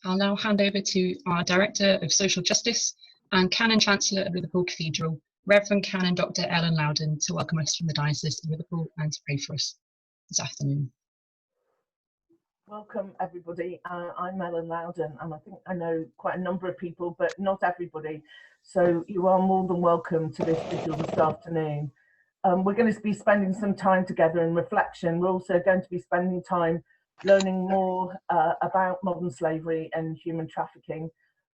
I'll now hand over to our Director of Social Justice and Canon Chancellor of Liverpool Cathedral, Reverend Canon Dr. Ellen Loudon, to welcome us from the Diocese of Liverpool and to pray for us this afternoon. Welcome everybody. I'm Ellen Loudon, and I think I know quite a number of people, but not everybody. So you are more than welcome to this vigil this afternoon. We're going to be spending some time together in reflection. We're also going to be spending time learning more about modern slavery and human trafficking,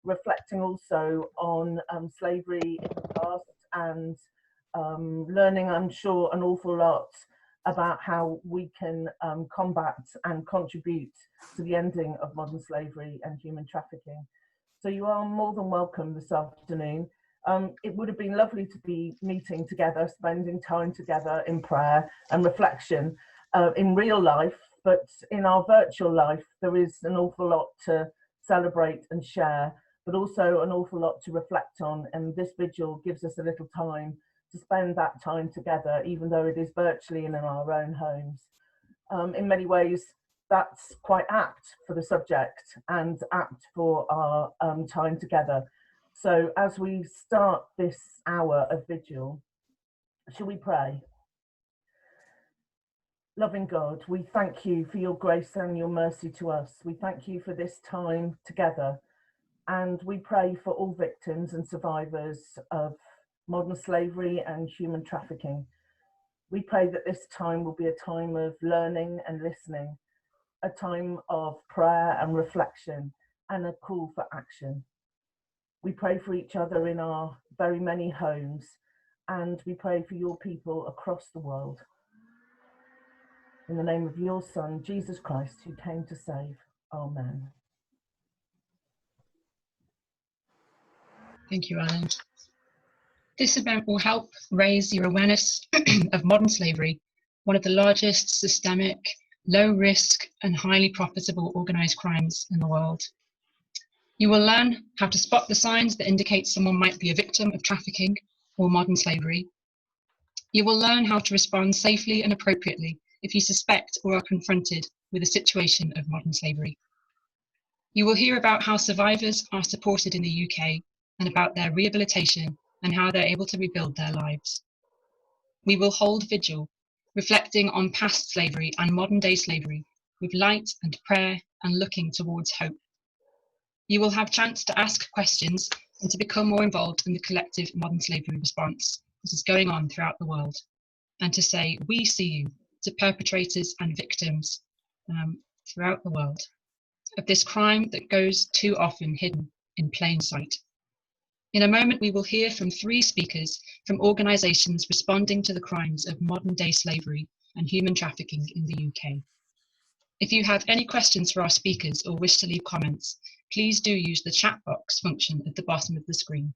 reflecting also on slavery in the past, and learning, I'm sure, an awful lot about how we can combat and contribute to the ending of modern slavery and human trafficking. So you are more than welcome this afternoon. It would have been lovely to be meeting together, spending time together in prayer and reflection in real life, but in our virtual life, there is an awful lot to celebrate and share, but also an awful lot to reflect on. And this vigil gives us a little time to spend that time together, even though it is virtually and in our own homes. In many ways, that's quite apt for the subject and apt for our time together. So as we start this hour of vigil, shall we pray? Loving God, we thank you for your grace and your mercy to us. We thank you for this time together, and we pray for all victims and survivors of modern slavery and human trafficking. We pray that this time will be a time of learning and listening, a time of prayer and reflection, and a call for action. We pray for each other in our very many homes, and we pray for your people across the world. In the name of your Son, Jesus Christ, who came to save. Amen. Thank you, Ellen. This event will help raise your awareness of modern slavery, one of the largest systemic, low-risk and highly profitable organised crimes in the world. You will learn how to spot the signs that indicate someone might be a victim of trafficking or modern slavery. You will learn how to respond safely and appropriately if you suspect or are confronted with a situation of modern slavery. You will hear about how survivors are supported in the UK and about their rehabilitation and how they're able to rebuild their lives. We will hold vigil, reflecting on past slavery and modern day slavery with light and prayer and looking towards hope. You will have a chance to ask questions and to become more involved in the collective modern slavery response that is going on throughout the world, and to say, we see you, to perpetrators and victims throughout the world of this crime that goes too often hidden in plain sight. In a moment, we will hear from 3 speakers from organisations responding to the crimes of modern day slavery and human trafficking in the UK. If you have any questions for our speakers or wish to leave comments, please do use the chat box function at the bottom of the screen.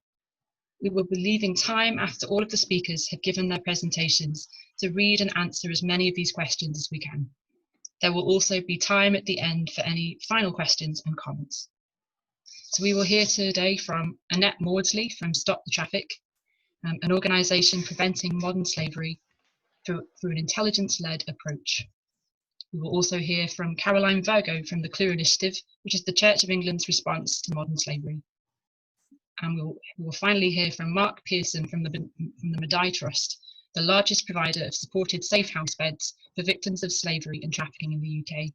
We will be leaving time after all of the speakers have given their presentations to read and answer as many of these questions as we can. There will also be time at the end for any final questions and comments. So we will hear today from Annette Maudsley from Stop the Traffic, an organisation preventing modern slavery through an intelligence-led approach. We will also hear from Caroline Virgo from the Clue Initiative, which is the Church of England's response to modern slavery. And we will finally hear from Mark Pearson from the Madai Trust, the largest provider of supported safe house beds for victims of slavery and trafficking in the UK.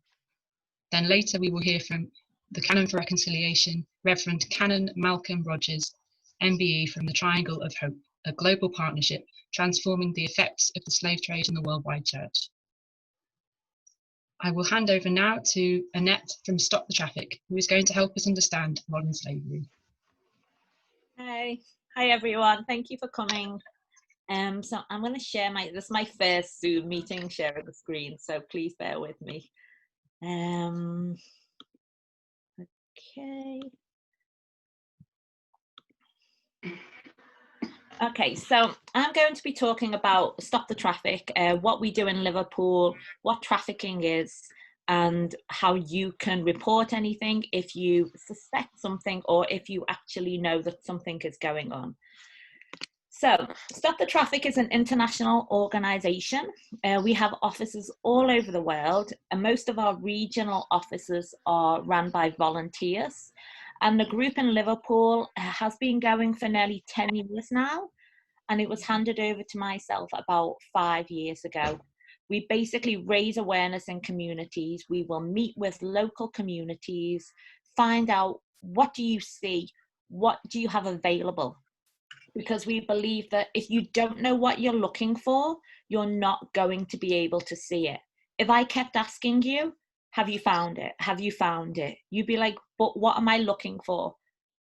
Then later we will hear from the Canon for Reconciliation, Reverend Canon Malcolm Rogers, MBE from the Triangle of Hope, a global partnership transforming the effects of the slave trade in the worldwide church. I will hand over now to Annette from Stop the Traffic, who is going to help us understand modern slavery. Hi everyone, thank you for coming. So I'm going to share this is my first Zoom meeting, sharing the screen, so please bear with me. Okay, so I'm going to be talking about Stop the Traffic, what we do in Liverpool, what trafficking is, and how you can report anything if you suspect something or if you actually know that something is going on. So, Stop the Traffic is an international organisation. We have offices all over the world, and most of our regional offices are run by volunteers. And the group in Liverpool has been going for nearly 10 years now, and it was handed over to myself about 5 years ago. We basically raise awareness in communities. We will meet with local communities, find out, what do you see? What do you have available? Because we believe that if you don't know what you're looking for, you're not going to be able to see it. If I kept asking you, have you found it? Have you found it? You'd be like, but what am I looking for?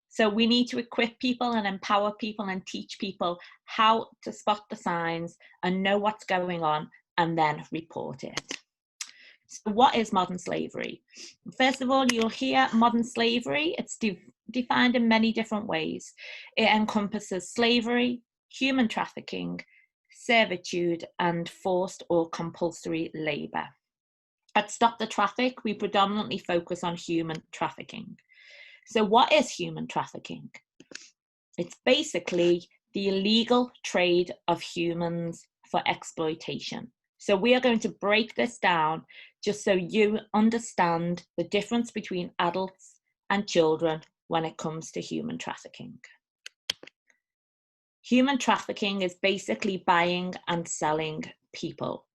So we need to equip people and empower people and teach people how to spot the signs and know what's going on and then report it. So what is modern slavery? First of all, you'll hear modern slavery. It's defined in many different ways. It encompasses slavery, human trafficking, servitude, and forced or compulsory labour. At Stop the Traffic, we predominantly focus on human trafficking. So what is human trafficking? It's basically the illegal trade of humans for exploitation. So we are going to break this down just so you understand the difference between adults and children when it comes to human trafficking. Human trafficking is basically buying and selling people.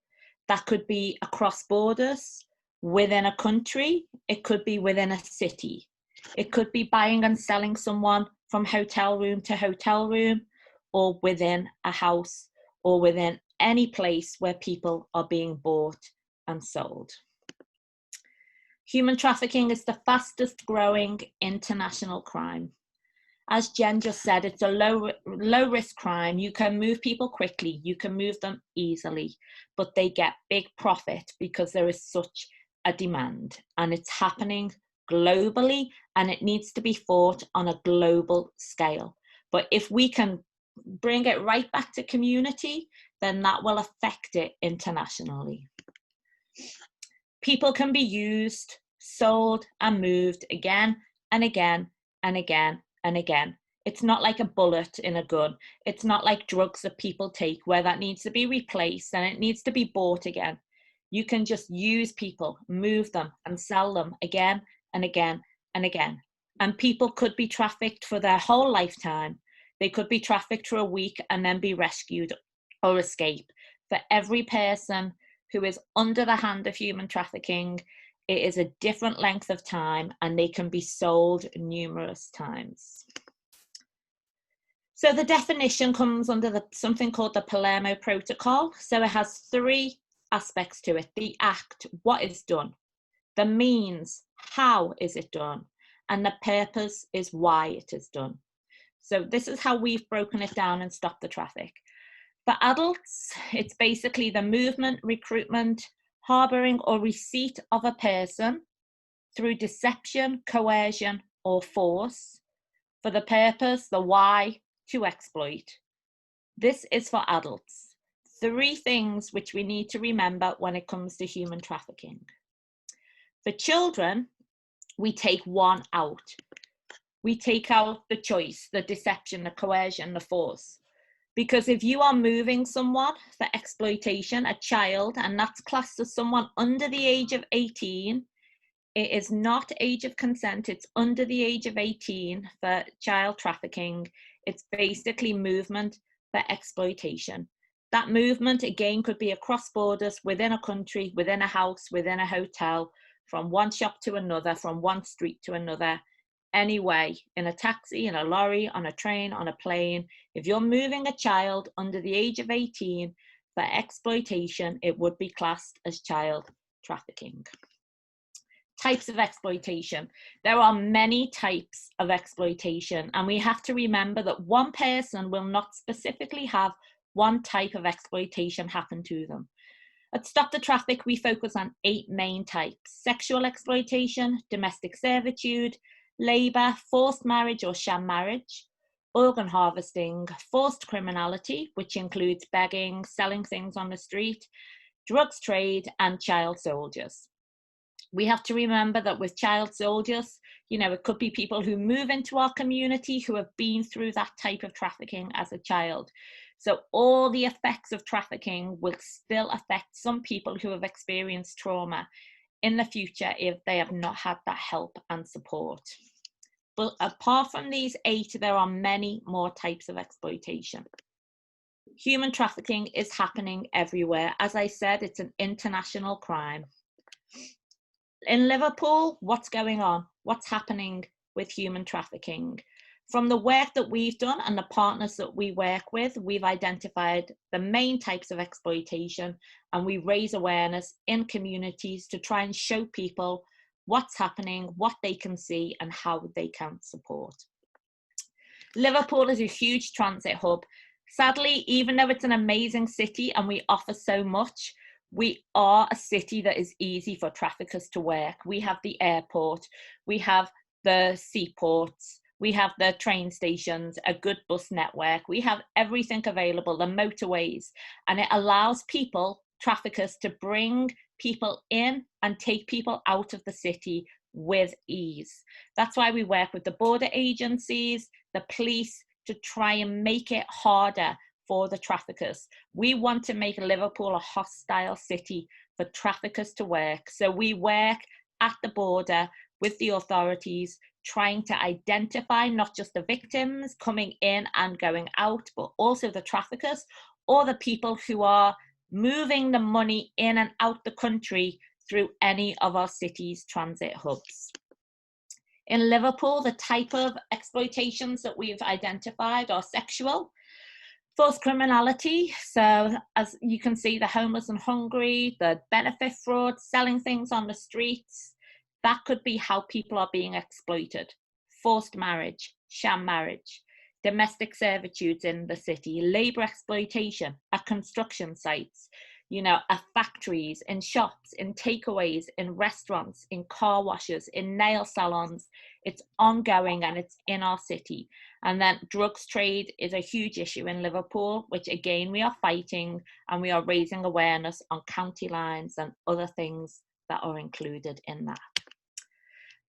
That could be across borders, within a country, it could be within a city. It could be buying and selling someone from hotel room to hotel room, or within a house, or within any place where people are being bought and sold. Human trafficking is the fastest growing international crime. As Jen just said, it's a low risk crime. You can move people quickly, you can move them easily, but they get big profit because there is such a demand, and it's happening globally, and it needs to be fought on a global scale. But if we can bring it right back to community, then that will affect it internationally. People can be used, sold, and moved again and again and again and again. It's not like a bullet in a gun. It's not like drugs that people take where that needs to be replaced and it needs to be bought again. You can just use people, move them, and sell them again and again and again. And people could be trafficked for their whole lifetime. They could be trafficked for a week and then be rescued or escape. For every person who is under the hand of human trafficking, it is a different length of time, and they can be sold numerous times. So the definition comes under something called the Palermo Protocol. So it has 3 aspects to it: the act, what is done; the means, how is it done; and the purpose is why it is done. So this is how we've broken it down and Stop the Traffic. For adults, it's basically the movement, recruitment, harbouring or receipt of a person through deception, coercion or force for the purpose, the why, to exploit. This is for adults. 3 things which we need to remember when it comes to human trafficking. For children, we take 1 out. We take out the choice, the deception, the coercion, the force. Because if you are moving someone for exploitation, a child, and that's classed as someone under the age of 18, it is not age of consent, it's under the age of 18 for child trafficking. It's basically movement for exploitation. That movement, again, could be across borders, within a country, within a house, within a hotel, from one shop to another, from one street to another, anyway, in a taxi, in a lorry, on a train, on a plane. If you're moving a child under the age of 18 for exploitation, it would be classed as child trafficking. Types of exploitation. There are many types of exploitation, and we have to remember that one person will not specifically have one type of exploitation happen to them. At Stop the Traffic, we focus on 8 main types: sexual exploitation, domestic servitude, labour, forced marriage or sham marriage, organ harvesting, forced criminality, which includes begging, selling things on the street, drugs trade, and child soldiers. We have to remember that with child soldiers, you know, it could be people who move into our community who have been through that type of trafficking as a child. So all the effects of trafficking will still affect some people who have experienced trauma in the future if they have not had that help and support. But apart from these 8, there are many more types of exploitation. Human trafficking is happening everywhere. As I said, it's an international crime. In Liverpool, what's going on? What's happening with human trafficking? From the work that we've done and the partners that we work with, we've identified the main types of exploitation, and we raise awareness in communities to try and show people what's happening, what they can see, and how they can support. Liverpool is a huge transit hub. Sadly, even though it's an amazing city and we offer so much, we are a city that is easy for traffickers to work. We have the airport, we have the seaports, we have the train stations, a good bus network, we have everything available, the motorways, and it allows people, traffickers, to bring people in and take people out of the city with ease. That's why we work with the border agencies, the police, to try and make it harder for the traffickers. We want to make Liverpool a hostile city for traffickers to work. So we work at the border with the authorities, trying to identify not just the victims coming in and going out, but also the traffickers or the people who are moving the money in and out the country through any of our city's transit hubs. In Liverpool, the type of exploitations that we've identified are sexual, forced criminality, so as you can see, the homeless and hungry, the benefit fraud, selling things on the streets, that could be how people are being exploited. Forced marriage, sham marriage, domestic servitudes in the city, labour exploitation at construction sites, you know, at factories, in shops, in takeaways, in restaurants, in car washes, in nail salons. It's ongoing and it's in our city. And then drugs trade is a huge issue in Liverpool, which again, we are fighting, and we are raising awareness on county lines and other things that are included in that.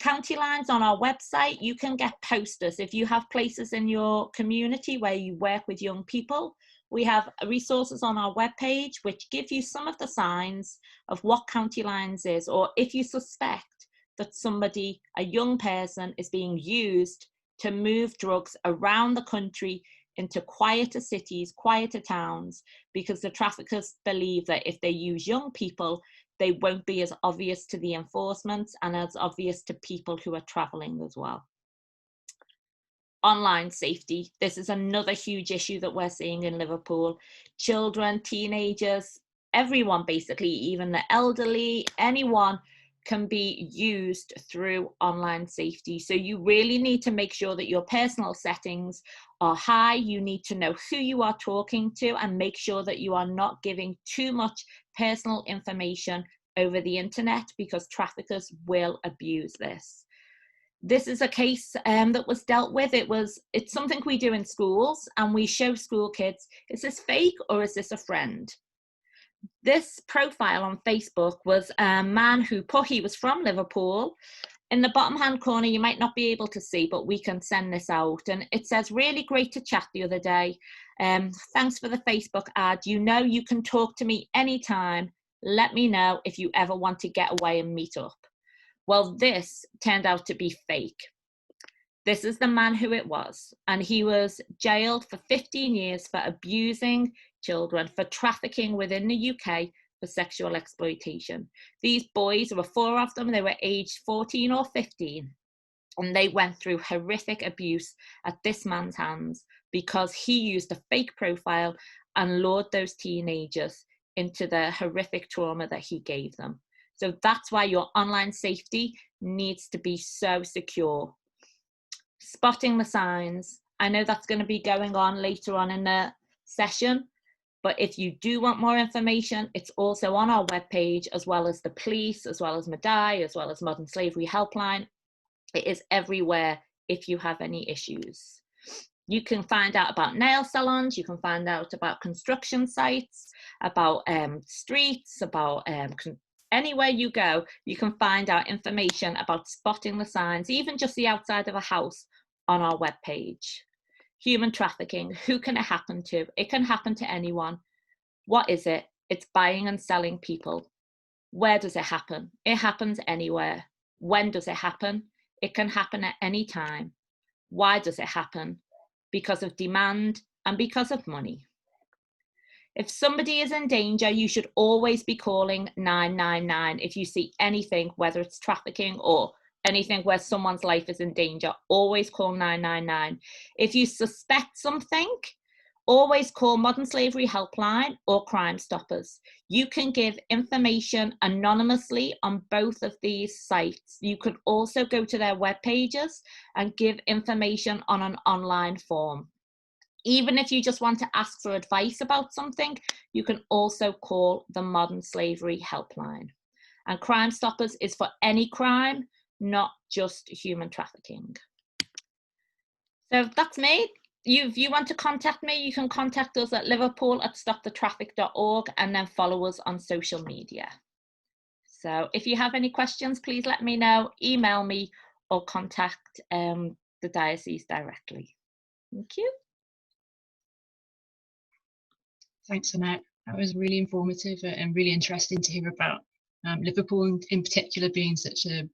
County lines on our website, you can get posters. If you have places in your community where you work with young people, we have resources on our webpage which give you some of the signs of what county lines is, or if you suspect that somebody, a young person, is being used to move drugs around the country into quieter cities, quieter towns, because the traffickers believe that if they use young people, they won't be as obvious to the enforcement and as obvious to people who are traveling as well. Online safety. This is another huge issue that we're seeing in Liverpool. Children, teenagers, everyone basically, even the elderly, anyone can be used through online safety. So you really need to make sure that your personal settings are high. You need to know who you are talking to and make sure that you are not giving too much personal information over the internet, because traffickers will abuse this. This is a case that was dealt with. It's something we do in schools, and we show school kids, is this fake or is this a friend? This profile on Facebook was a man who he was from Liverpool. In the bottom hand corner, you might not be able to see, but we can send this out. And it says, really great to chat the other day. Thanks for the Facebook ad. You know, you can talk to me anytime. Let me know if you ever want to get away and meet up. Well, this turned out to be fake. This is the man who it was, and he was jailed for 15 years for abusing children, for trafficking within the UK, for sexual exploitation. These boys, there were 4 of them, they were aged 14 or 15, and they went through horrific abuse at this man's hands because he used a fake profile and lured those teenagers into the horrific trauma that he gave them. So that's why your online safety needs to be so secure. Spotting the signs. I know that's going to be going on later on in the session, but if you do want more information, it's also on our webpage, as well as the police, as well as Madai, as well as Modern Slavery Helpline. It is everywhere if you have any issues. You can find out about nail salons, you can find out about construction sites, about streets, about Anywhere you go, you can find out information about spotting the signs, even just the outside of a house, on our webpage. Human trafficking, who can it happen to? It can happen to anyone. What is it? It's buying and selling people. Where does it happen? It happens anywhere. When does it happen? It can happen at any time. Why does it happen? Because of demand and because of money. If somebody is in danger, you should always be calling 999 if you see anything, whether it's trafficking or anything where someone's life is in danger. Always call 999. If you suspect something, always call Modern Slavery Helpline or Crime Stoppers. You can give information anonymously on both of these sites. You can also go to their web pages and give information on an online form. Even if you just want to ask for advice about something, you can also call the Modern Slavery Helpline. And Crime Stoppers is for any crime, not just human trafficking. So that's me. If you want to contact me, you can contact us at liverpool@stopthetraffic.org and then follow us on social media. So if you have any questions, please let me know, email me or contact the diocese directly. Thank you. Thanks, Annette. That was really informative and really interesting to hear about Liverpool in particular being such a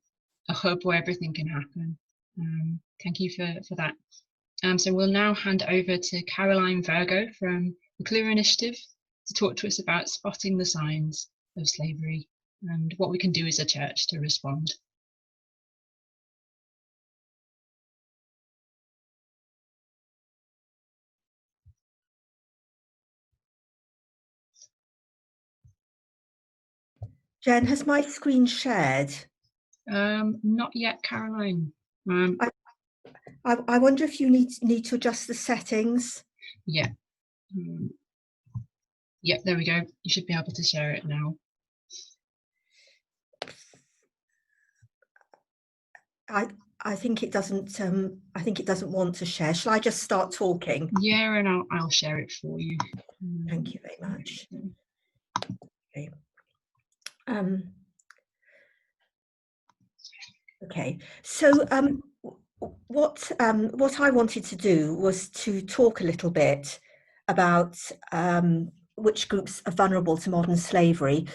hub where everything can happen. Thank you for that. So we'll now hand over to Caroline Virgo from the Clear Initiative to talk to us about spotting the signs of slavery and what we can do as a church to respond. Jen, has my screen shared? Not yet, Caroline. I wonder if you need to adjust the settings. Yeah. Yeah, there we go. You should be able to share it now. I think it doesn't. I think it doesn't want to share. Shall I just start talking? Yeah, and I'll share it for you. Thank you very much. Okay. Okay. So what I wanted to do was to talk a little bit about which groups are vulnerable to modern slavery.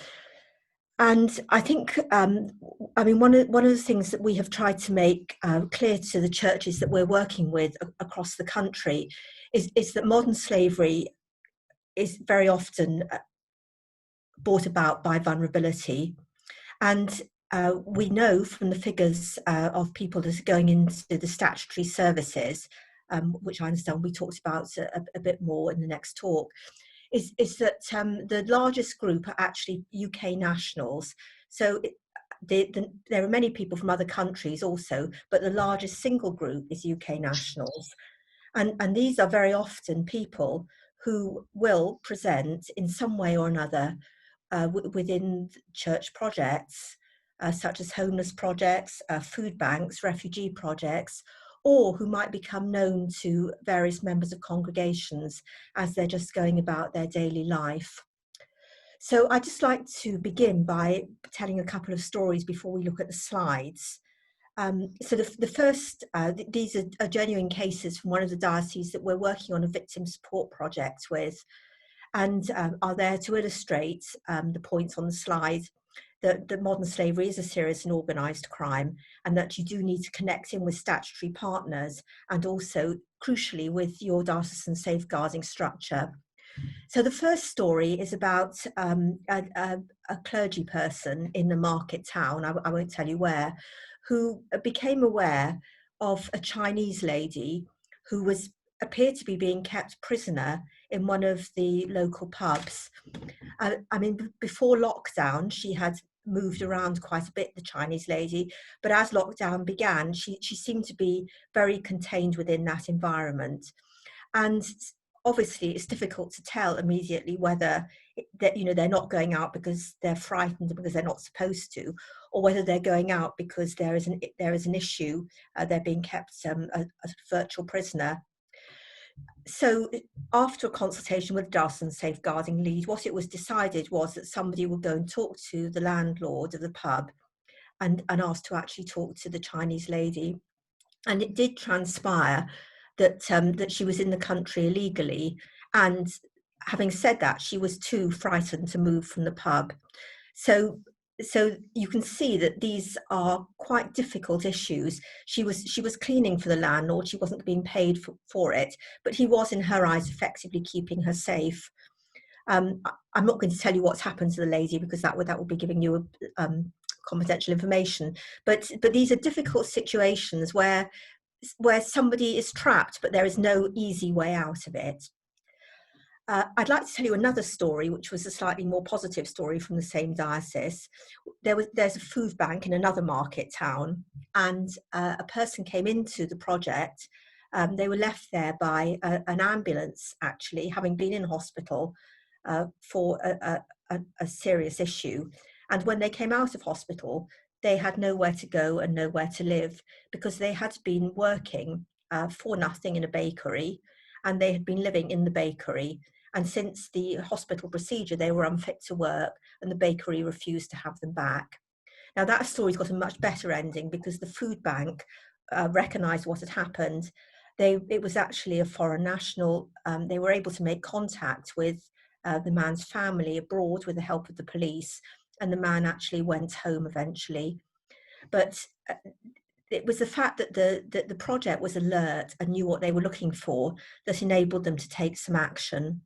And I think, I mean, one of the things that we have tried to make clear to the churches that we're working with across the country is that modern slavery is very often brought about by vulnerability. And we know from the figures of people that are going into the statutory services, which I understand we talked about a bit more in the next talk, is that the largest group are actually UK nationals. So there are many people from other countries also, but the largest single group is UK nationals. And these are very often people who will present in some way or another within church projects, such as homeless projects, food banks, refugee projects, or who might become known to various members of congregations as they're just going about their daily life. So I'd just like to begin by telling a couple of stories before we look at the slides. So the first, these are genuine cases from one of the dioceses that we're working on a victim support project with, and are there to illustrate the points on the slide that modern slavery is a serious and organised crime, and that you do need to connect in with statutory partners and also, crucially, with your diocesan safeguarding structure. So the first story is about a clergy person in the market town, I won't tell you where, who became aware of a Chinese lady who appeared to be being kept prisoner in one of the local pubs. I mean, before lockdown, she had moved around quite a bit, the Chinese lady, but as lockdown began, she seemed to be very contained within that environment. And obviously, it's difficult to tell immediately whether they're not going out because they're frightened because they're not supposed to, or whether they're going out because there is an issue. They're being kept a virtual prisoner. So after a consultation with Darson safeguarding lead, what it was decided was that somebody would go and talk to the landlord of the pub and ask to actually talk to the Chinese lady. And it did transpire that that she was in the country illegally, and having said that, she was too frightened to move from the pub. So you can see that these are quite difficult issues. She was cleaning for the landlord. She wasn't being paid for it, but he was, in her eyes, effectively keeping her safe. I'm not going to tell you what's happened to the lady, because that would be giving you confidential information. But these are difficult situations where somebody is trapped, but there is no easy way out of it. I'd like to tell you another story, which was a slightly more positive story from the same diocese. There's a food bank in another market town, and a person came into the project. They were left there by an ambulance, actually, having been in hospital for a serious issue. And when they came out of hospital, they had nowhere to go and nowhere to live, because they had been working for nothing in a bakery, and they had been living in the bakery. And since the hospital procedure, they were unfit to work, and the bakery refused to have them back. Now, that story's got a much better ending, because the food bank recognised what had happened. It was actually a foreign national. They were able to make contact with the man's family abroad with the help of the police, and the man actually went home eventually. But it was the fact that the project was alert and knew what they were looking for that enabled them to take some action.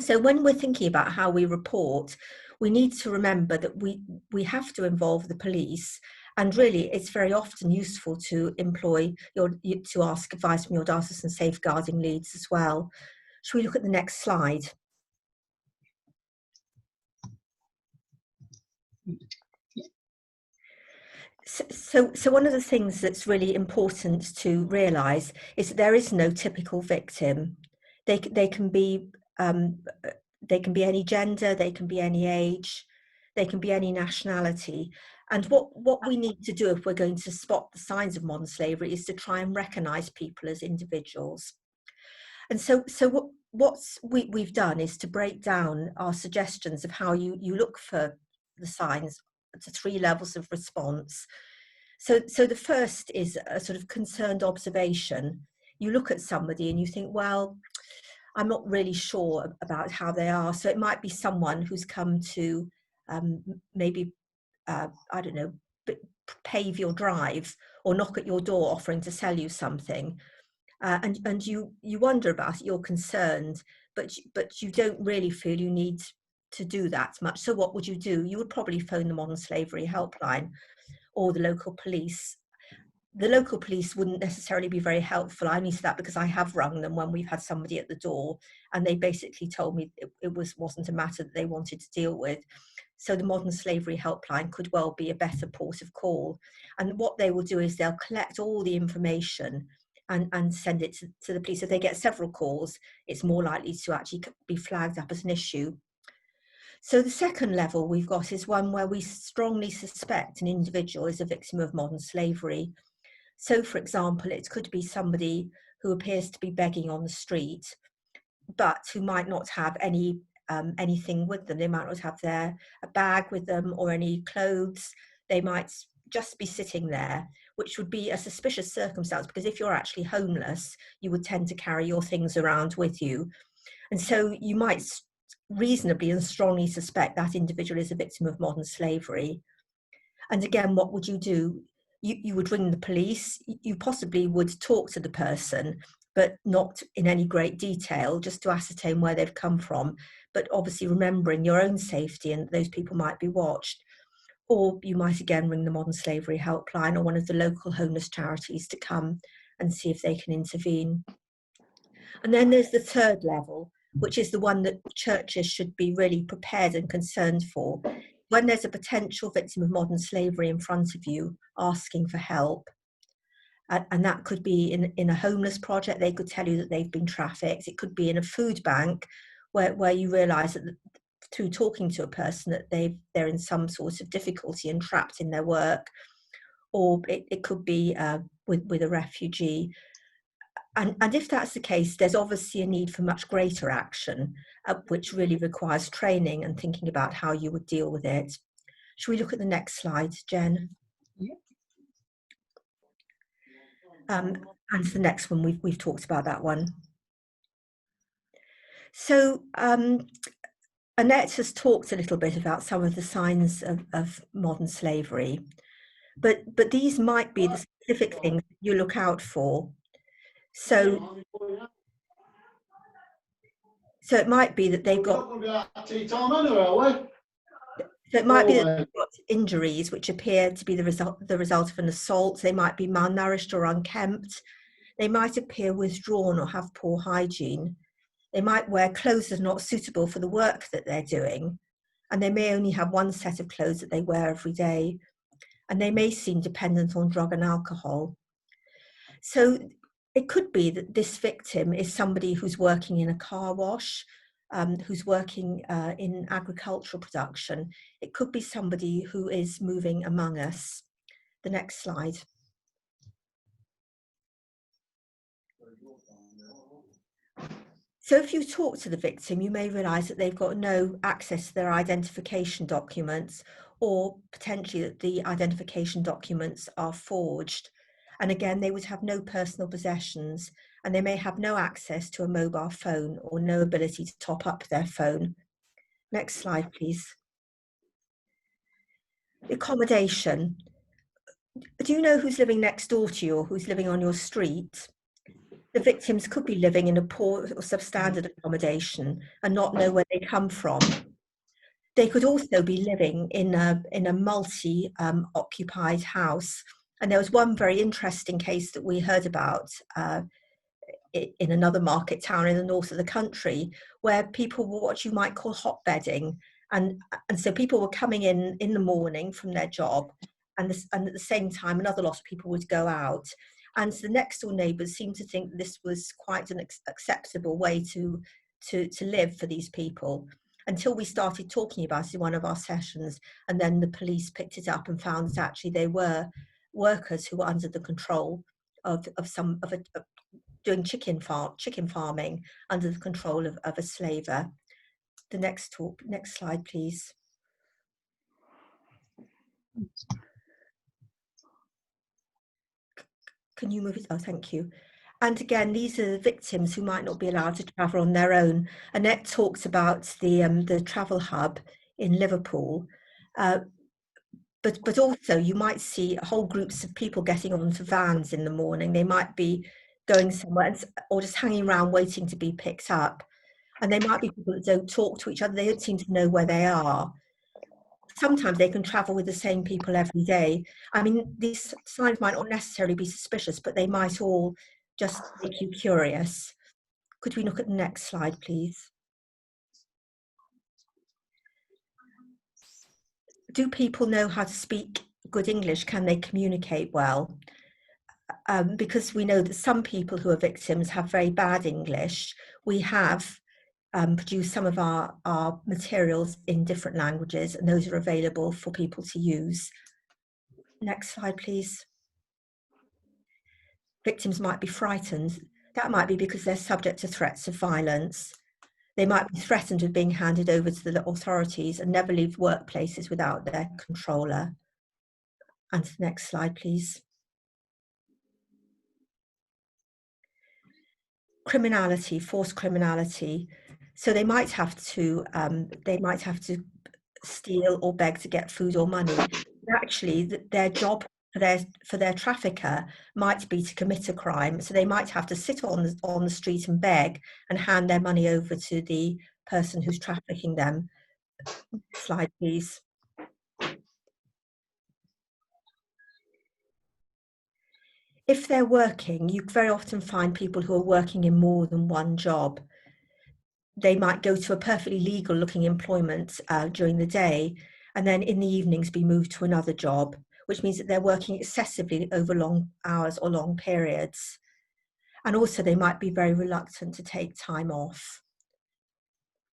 So when we're thinking about how we report, we need to remember that we have to involve the police, and really it's very often useful to to ask advice from your diocesan safeguarding leads as well. Shall we look at the next slide? So one of the things that's really important to realise is that there is no typical victim. They can be any gender, they can be any age, they can be any nationality. And what we need to do if we're going to spot the signs of modern slavery is to try and recognise people as individuals. And so what we've done is to break down our suggestions of how you look for the signs to 3 levels of response. So the first is a sort of concerned observation. You look at somebody and you think, well, I'm not really sure about how they are. So it might be someone who's come to maybe, I don't know, pave your drive or knock at your door offering to sell you something. And you wonder about it, you're concerned, but you don't really feel you need to do that much. So what would you do? You would probably phone the Modern Slavery Helpline or the local police. The local police wouldn't necessarily be very helpful. I need that because I have rung them when we've had somebody at the door, and they basically told me it wasn't a matter that they wanted to deal with. So the Modern Slavery Helpline could well be a better port of call. And what they will do is they'll collect all the information and send it to the police. If they get several calls, it's more likely to actually be flagged up as an issue. So the second level we've got is one where we strongly suspect an individual is a victim of modern slavery. So, for example, it could be somebody who appears to be begging on the street, but who might not have anything with them. They might not have a bag with them or any clothes. They might just be sitting there, which would be a suspicious circumstance, because if you're actually homeless, you would tend to carry your things around with you. And so you might reasonably and strongly suspect that individual is a victim of modern slavery. And again, what would you do? You would ring the police. You possibly would talk to the person, but not in any great detail, just to ascertain where they've come from, but obviously remembering your own safety and those people might be watched. Or you might again ring the Modern Slavery Helpline or one of the local homeless charities to come and see if they can intervene. And then there's the third level, which is the one that churches should be really prepared and concerned for. When there's a potential victim of modern slavery in front of you asking for help, and that could be in a homeless project, they could tell you that they've been trafficked. It could be in a food bank where you realise that through talking to a person that they're in some sort of difficulty and trapped in their work, or it could be with a refugee. And if that's the case, there's obviously a need for much greater action, which really requires training and thinking about how you would deal with it. Shall we look at the next slide, Jen? Yeah. And the next one, we've talked about that one. So Annette has talked a little bit about some of the signs of modern slavery, but these might be the specific things you look out for. So it might be that they've got injuries which appear to be the result of an assault. They might be malnourished or unkempt. They might appear withdrawn or have poor hygiene. They might wear clothes that are not suitable for the work that they're doing, and they may only have one set of clothes that they wear every day, and they may seem dependent on drug and alcohol. So it could be that this victim is somebody who's working in a car wash, who's working in agricultural production. It could be somebody who is moving among us. The next slide. So if you talk to the victim, you may realise that they've got no access to their identification documents, or potentially that the identification documents are forged. And again, they would have no personal possessions, and they may have no access to a mobile phone or no ability to top up their phone. Next slide, please. Accommodation. Do you know who's living next door to you or who's living on your street? The victims could be living in a poor or substandard accommodation and not know where they come from. They could also be living in a multi-occupied house. And there was one very interesting case that we heard about in another market town in the north of the country, where people were what you might call hotbedding. And so people were coming in the morning from their job, and at the same time, another lot of people would go out. And so the next door neighbours seemed to think this was quite an acceptable way to live for these people, until we started talking about it in one of our sessions, and then the police picked it up and found that actually they were workers who were under the control of doing chicken farming under the control of a slaver. The next slide, please. Can you move it? Oh, thank you. And again, these are the victims who might not be allowed to travel on their own. Annette talks about the travel hub in Liverpool, but also you might see whole groups of people getting onto vans in the morning. They might be going somewhere or just hanging around waiting to be picked up. And they might be people that don't talk to each other. They don't seem to know where they are. Sometimes they can travel with the same people every day. I mean, these signs might not necessarily be suspicious, but they might all just make you curious. Could we look at the next slide, please? Do people know how to speak good English? Can they communicate well? Because we know that some people who are victims have very bad English. We have produce some of our materials in different languages, and those are available for people to use. Next slide, please. Victims might be frightened. That might be because they're subject to threats of violence. They might be threatened with being handed over to the authorities and never leave workplaces without their controller. And the next slide, please. Criminality, forced criminality. So they might have to steal or beg to get food or money. Actually, their job for their trafficker might be to commit a crime. So they might have to sit on the street and beg and hand their money over to the person who's trafficking them. Next slide, please. If they're working, you very often find people who are working in more than one job. They might go to a perfectly legal looking employment during the day, and then in the evenings be moved to another job, which means that they're working excessively over long hours or long periods. And also they might be very reluctant to take time off.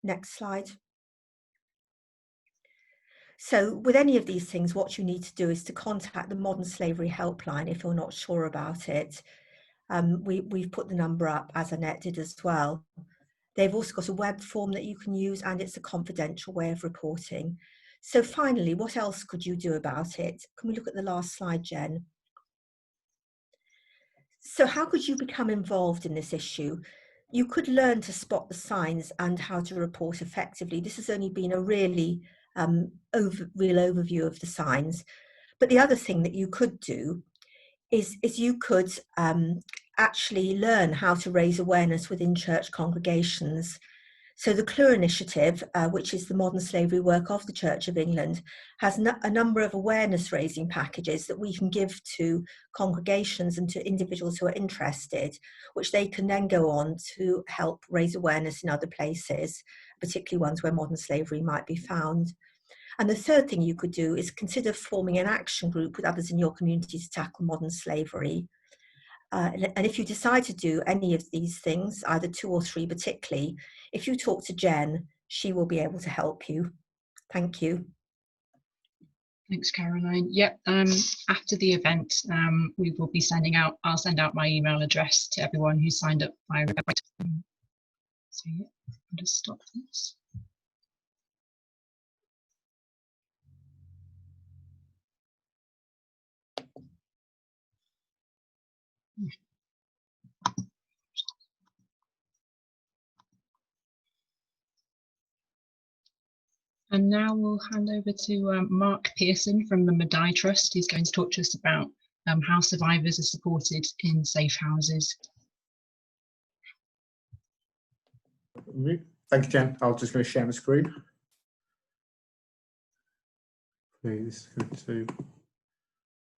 Next slide. So with any of these things, what you need to do is to contact the Modern Slavery Helpline if you're not sure about it. We've put the number up, as Annette did as well. They've also got a web form that you can use, and it's a confidential way of reporting. So finally, what else could you do about it? Can we look at the last slide, Jen? So how could you become involved in this issue? You could learn to spot the signs and how to report effectively. This has only been a really real overview of the signs. But the other thing that you could do is you could actually learn how to raise awareness within church congregations. So the CLUE initiative, which is the modern slavery work of the Church of England, has a number of awareness raising packages that we can give to congregations and to individuals who are interested, which they can then go on to help raise awareness in other places, particularly ones where modern slavery might be found. And the third thing you could do is consider forming an action group with others in your community to tackle modern slavery. And if you decide to do any of these things, either 2 or 3 particularly, if you talk to Jen, she will be able to help you. Thank you. Thanks, Caroline. Yep, after the event, we will be sending out, I'll send out my email address to everyone who signed up via website. So yeah, I'll just stop this. And now we'll hand over to Mark Pearson from the Madai Trust, who's going to talk to us about how survivors are supported in safe houses. Thank you, Jen. I'll just go share my screen. Please go to.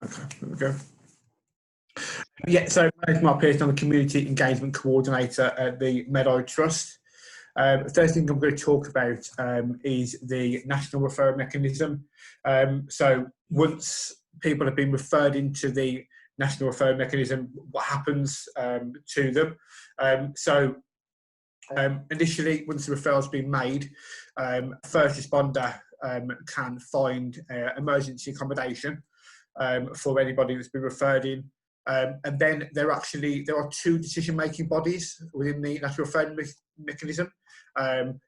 Okay, there we go. Yeah, so my name is Mark Pearson. I'm the Community Engagement Coordinator at the Madai Trust. The first thing I'm going to talk about is the National Referral Mechanism. So once people have been referred into the National Referral Mechanism, what happens to them? Initially, once the referral has been made, first responder can find emergency accommodation for anybody that's been referred in. And then there are 2 decision-making bodies within the National Referral Mechanism.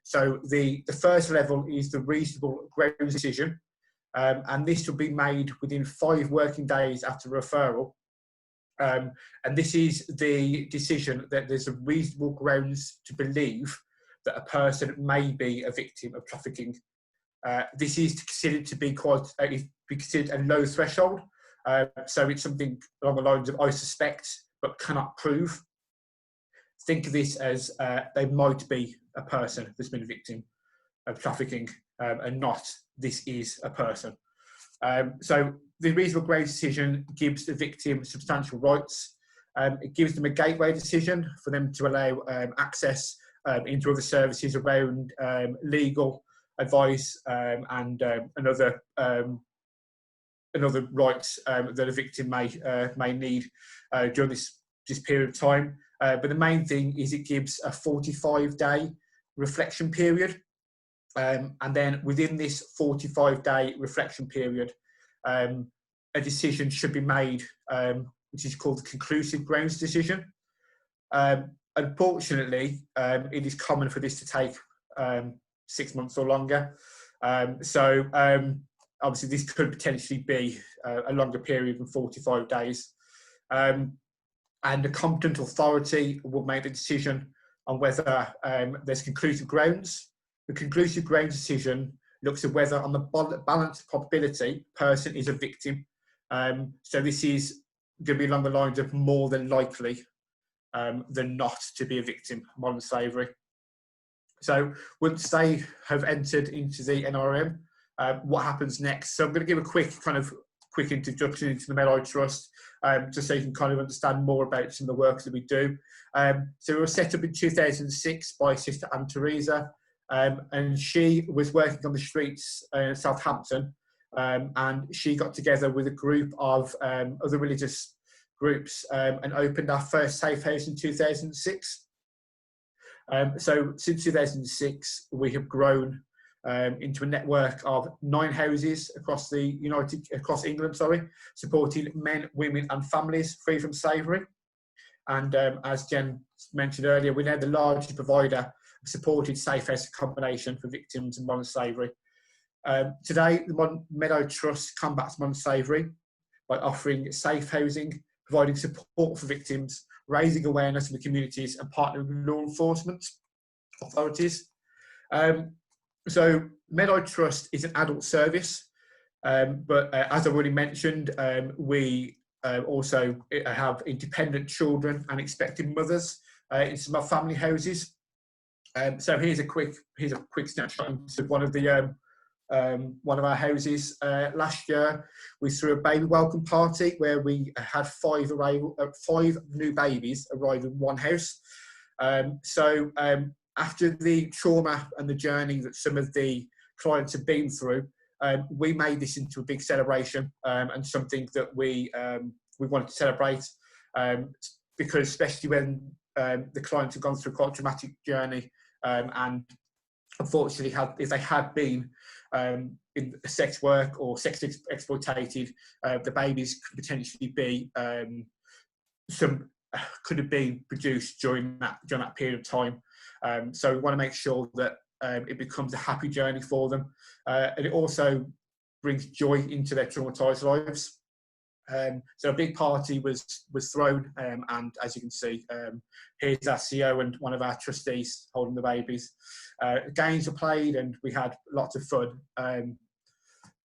So the first level is the reasonable grounds decision, and this will be made within 5 working days after referral. And this is the decision that there's a reasonable grounds to believe that a person may be a victim of trafficking. This is considered to be considered a low threshold. So it's something along the lines of I suspect but cannot prove. Think of this as they might be a person that's been a victim of trafficking and not this is a person. So the reasonable grounds decision gives the victim substantial rights. It gives them a gateway decision for them to allow access into other services around legal advice and other rights that a victim may need during this period of time. But the main thing is it gives a 45-day reflection period. And then within this 45-day reflection period, a decision should be made, which is called the conclusive grounds decision. Unfortunately, it is common for this to take 6 months or longer. Obviously, this could potentially be a longer period than 45 days. And the competent authority will make the decision on whether there's conclusive grounds. The conclusive grounds decision looks at whether on the balance of probability, person is a victim. So this is going to be along the lines of more than likely than not to be a victim of modern slavery. So once they have entered into the NRM, what happens next? So I'm going to give a quick introduction into the Madai Trust, just so you can kind of understand more about some of the work that we do. So we were set up in 2006 by Sister Anne Teresa, and she was working on the streets in Southampton, and she got together with a group of other religious groups and opened our first safe house in 2006. So since 2006, we have grown into a network of 9 houses across England, supporting men, women, and families free from slavery. And as Jen mentioned earlier, we're now the largest provider of supported safe house accommodation for victims of modern slavery. Today, the Meadow Trust combats modern slavery by offering safe housing, providing support for victims, raising awareness in the communities, and partnering with law enforcement authorities. So Meadow Trust is an adult service, but as I've already mentioned, we also have independent children and expecting mothers in some of our family houses. So here's a quick snapshot of one of our houses. Last year, we threw a baby welcome party where we had 5 new babies arrive in one house. After the trauma and the journey that some of the clients have been through, we made this into a big celebration and something that we wanted to celebrate because especially when the clients have gone through quite a traumatic journey and unfortunately if they had been in sex work or sex exploited, the babies could potentially be could have been produced during that period of time. So we want to make sure that it becomes a happy journey for them, and it also brings joy into their traumatised lives. So a big party was thrown, and as you can see, here's our CEO and one of our trustees holding the babies. Games were played, and we had lots of fun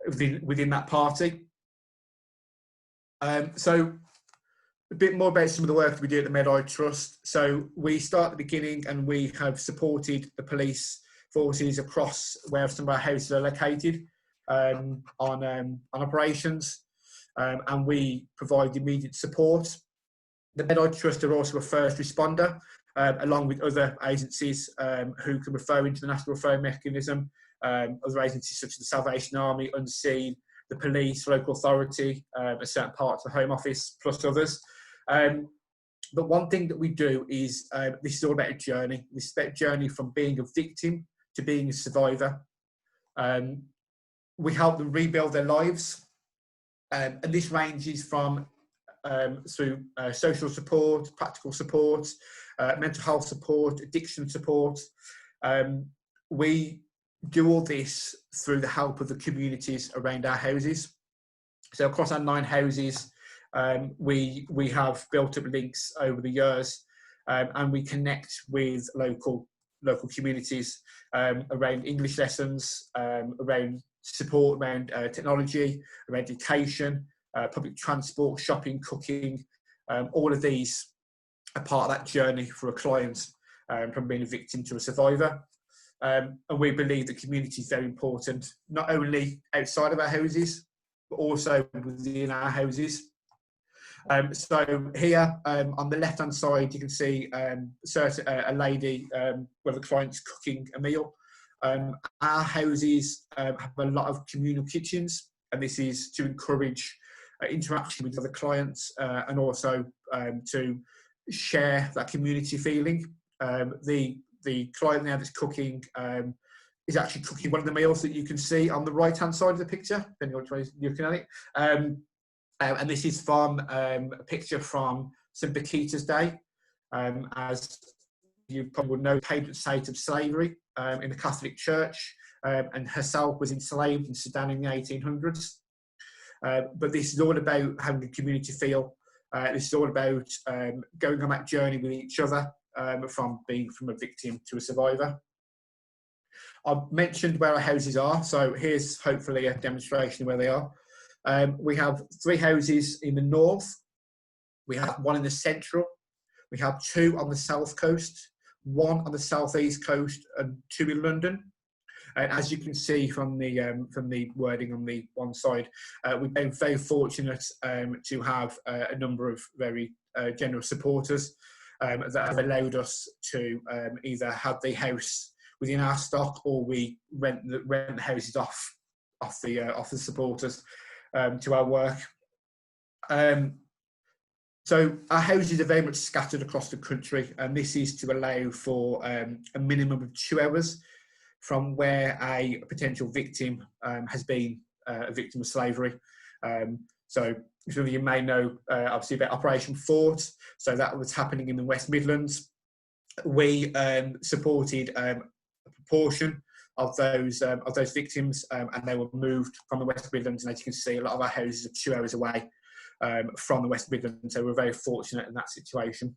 within that party. So a bit more about some of the work that we do at the Meadow Trust. So we start at the beginning, and we have supported the police forces across where some of our houses are located on operations, and we provide immediate support. The Meadow Trust are also a first responder, along with other agencies who can refer into the National Referral Mechanism, other agencies such as the Salvation Army, Unseen, the police, local authority, a certain parts of the Home Office, plus others. But one thing that we do is, this is all about a journey. This is about a journey from being a victim to being a survivor. We help them rebuild their lives, and this ranges from through social support, practical support, mental health support, addiction support. We do all this through the help of the communities around our houses. So across our 9 houses, we have built up links over the years, and we connect with local communities around English lessons, around support, around technology, around education, public transport, shopping, cooking. All of these are part of that journey for a client, from being a victim to a survivor. And we believe that community is very important, not only outside of our houses, but also within our houses. So here on the left-hand side, you can see a lady where the client's cooking a meal. Our houses have a lot of communal kitchens, and this is to encourage interaction with other clients and also to share that community feeling. The client now that's cooking is actually cooking one of the meals that you can see on the right-hand side of the picture, depending on which way you're looking at it. And this is from a picture from St. Bakita's Day. As you probably would know, patron saint of slavery in the Catholic Church, and herself was enslaved in Sudan in the 1800s. But this is all about having a community feel. This is all about going on that journey with each other, from a victim to a survivor. I've mentioned where our houses are, so here's hopefully a demonstration of where they are. We have 3 houses in the north, we have 1 in the central, we have 2 on the south coast, 1 on the southeast coast, and 2 in London. And as you can see from the wording on the one side, we've been very fortunate to have a number of very generous supporters that have allowed us to either have the house within our stock, or we rent the houses off the supporters to our work. So our houses are very much scattered across the country, and this is to allow for a minimum of 2 hours from where a potential victim has been a victim of slavery. So some of you may know obviously about Operation Fort. So that was happening in the West Midlands. We supported a proportion of those victims, and they were moved from the West Midlands. And as you can see, a lot of our houses are 2 hours away from the West Midlands, so we're very fortunate in that situation.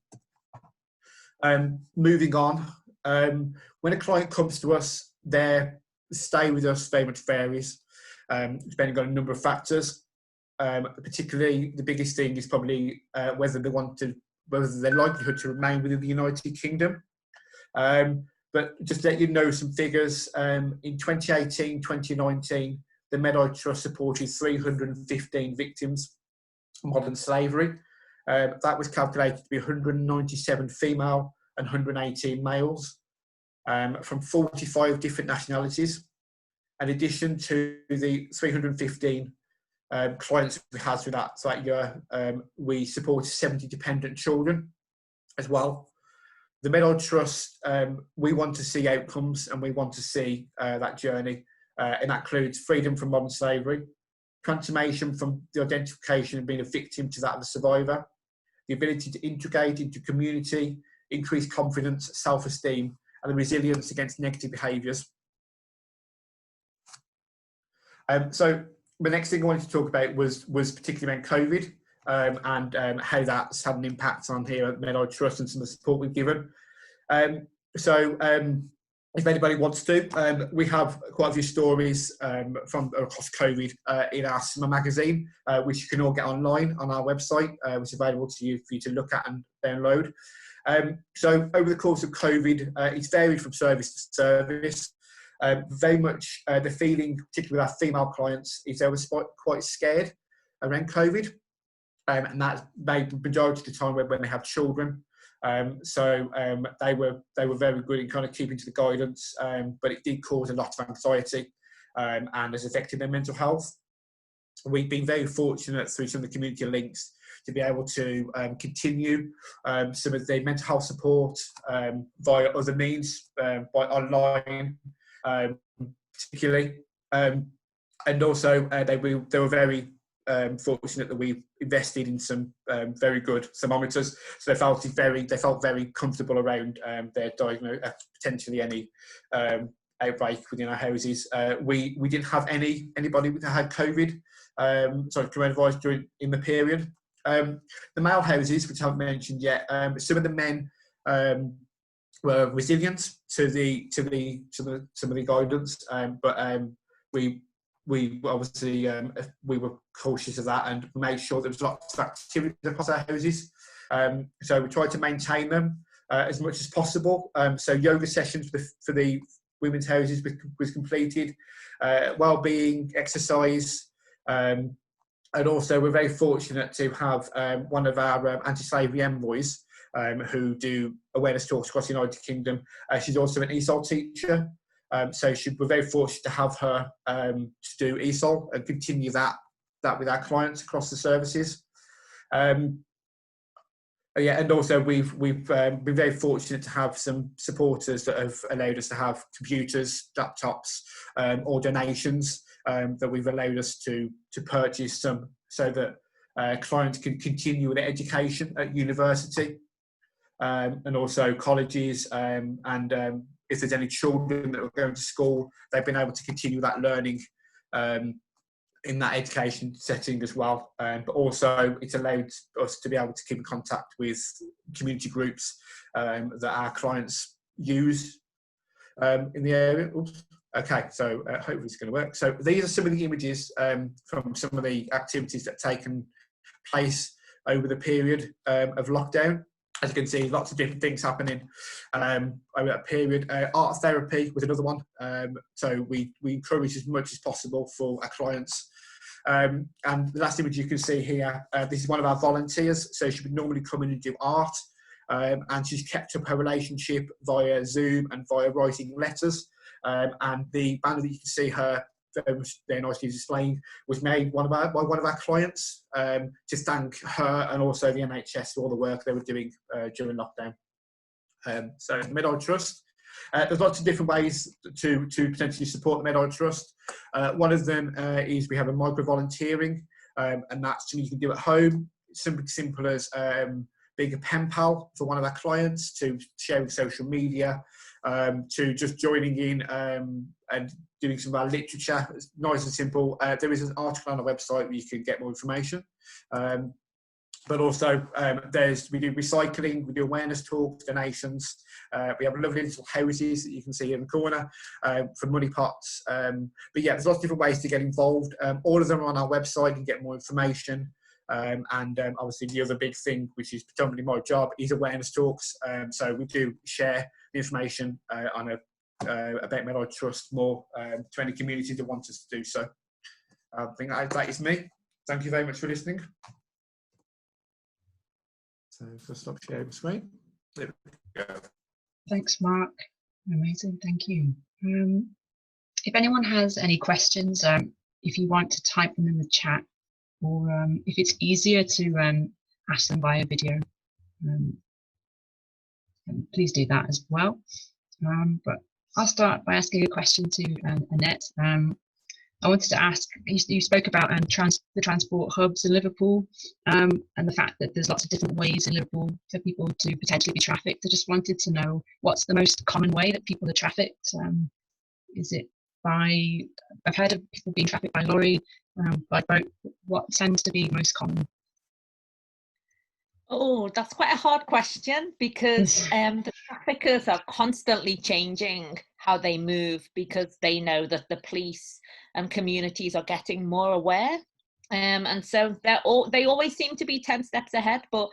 Moving on, when a client comes to us, their stay with us very much varies, depending on a number of factors. Particularly, the biggest thing is probably whether their likelihood to remain within the United Kingdom. But just to let you know some figures, in 2018, 2019, the Medai Trust supported 315 victims of modern slavery. That was calculated to be 197 female and 118 males from 45 different nationalities. In addition to the 315 clients we had through that year, we supported 70 dependent children as well. The Medai Trust, we want to see outcomes, and we want to see that journey, and that includes freedom from modern slavery, transformation from the identification of being a victim to that of a survivor, the ability to integrate into community, increase confidence, self-esteem, and the resilience against negative behaviours. So the next thing I wanted to talk about was particularly around COVID, and how that's had an impact on here at Medai Trust and some of the support we've given. If anybody wants to, we have quite a few stories from across COVID in our summer magazine, which you can all get online on our website, which is available to you for you to look at and download. So over the course of COVID, it's varied from service to service. Very much the feeling, particularly with our female clients, is they were quite scared around COVID, and that's made the majority of the time when they have children. They were very good in kind of keeping to the guidance, but it did cause a lot of anxiety and has affected their mental health. We've been very fortunate through some of the community links to be able to continue some of the mental health support via other means, by online, particularly, and also they were very fortunate that we invested in some very good thermometers, so they felt very comfortable around their diagnosis, potentially any outbreak within our houses. We didn't have anybody that had COVID, coronavirus in the period. The male houses, which I haven't mentioned yet, some of the men were resilient to some of the guidance, but we obviously we were cautious of that and made sure there was lots of activity across our houses. So we tried to maintain them as much as possible. So yoga sessions for the women's houses was completed, well-being, exercise, and also we're very fortunate to have one of our anti-slavery envoys who do awareness talks across the United Kingdom. She's also an ESOL teacher. So we're very fortunate to have her to do ESOL and continue that with our clients across the services. Yeah, and also we've been very fortunate to have some supporters that have allowed us to have computers, laptops, or donations that we've allowed us to purchase some, so that clients can continue their education at university, and also colleges, and if there's any children that are going to school, they've been able to continue that learning in that education setting as well. But also it's allowed us to be able to keep in contact with community groups that our clients use in the area. Oops. Okay, so hopefully it's going to work. So these are some of the images from some of the activities that have taken place over the period of lockdown. As you can see, lots of different things happening over that period. Art therapy was another one. So we encourage as much as possible for our clients. And the last image you can see here, this is one of our volunteers. So she would normally come in and do art. And she's kept up her relationship via Zoom and via writing letters. And the banner that you can see her very nicely displayed was made by one of our clients to thank her and also the NHS for all the work they were doing during lockdown. So Medai Trust, there's lots of different ways to potentially support the Medai Trust. One of them is we have a micro volunteering and that's something you can do at home. It's something simple as being a pen pal for one of our clients, to sharing social media, to just joining in and doing some of our literature. It's nice and simple. There is an article on our website where you can get more information. But also we do recycling, we do awareness talks, donations. We have lovely little houses that you can see in the corner for money pots. But yeah, there's lots of different ways to get involved. All of them are on our website. You can get more information. And obviously the other big thing, which is predominantly my job, is awareness talks. So we do share the information on about Medal Trust more to any community that wants us to do so. I think that is me. Thank you very much for listening. So if I stop sharing screen. There we go. Thanks, Mark. Amazing, thank you. If anyone has any questions, if you want to type them in the chat, or if it's easier to ask them via video, please do that as well. But I'll start by asking a question to Annette. I wanted to ask, you spoke about the transport hubs in Liverpool, and the fact that there's lots of different ways in Liverpool for people to potentially be trafficked. I just wanted to know, what's the most common way that people are trafficked? Is it by, I've heard of people being trafficked by lorry, by boat. What tends to be most common? Oh, that's quite a hard question, because the traffickers are constantly changing how they move, because they know that the police and communities are getting more aware. And so they always seem to be 10 steps ahead. But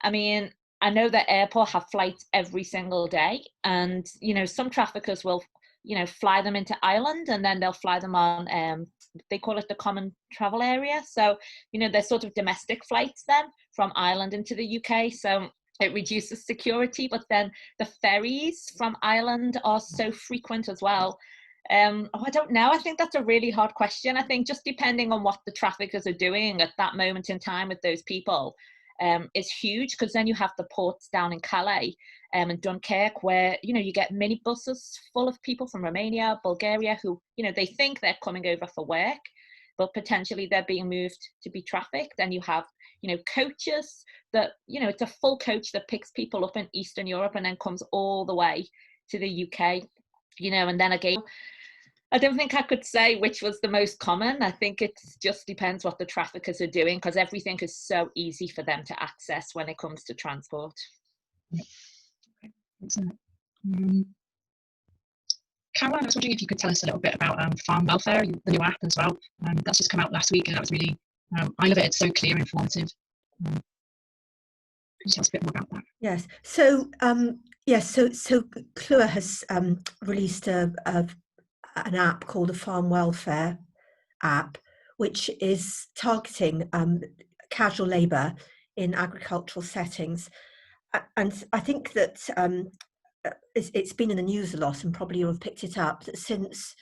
I mean, I know that airport have flights every single day, and, you know, some traffickers will, you know, fly them into Ireland, and then they'll fly them on, they call it the common travel area. So, you know, they're sort of domestic flights then from Ireland into the UK. So it reduces security, but then the ferries from Ireland are so frequent as well. I don't know. I think that's a really hard question. I think just depending on what the traffickers are doing at that moment in time with those people is huge, because then you have the ports down in Calais and Dunkirk, where, you know, you get minibuses full of people from Romania, Bulgaria, who, you know, they think they're coming over for work, but potentially they're being moved to be trafficked. And you have, you know, coaches that, you know, it's a full coach that picks people up in Eastern Europe and then comes all the way to the UK, you know. And then again, I don't think I could say which was the most common. I think it just depends what the traffickers are doing, because everything is so easy for them to access when it comes to transport. Caroline, I was wondering if you could tell us a little bit about farm welfare, the new app as well. That's just come out last week, and that was really, I love it. It's so clear and informative. Could you tell us a bit more about that? Yes. So so Clua has released an app called the Farm Welfare app, which is targeting casual labour in agricultural settings. And I think that it's been in the news a lot, and probably you'll have picked it up, that since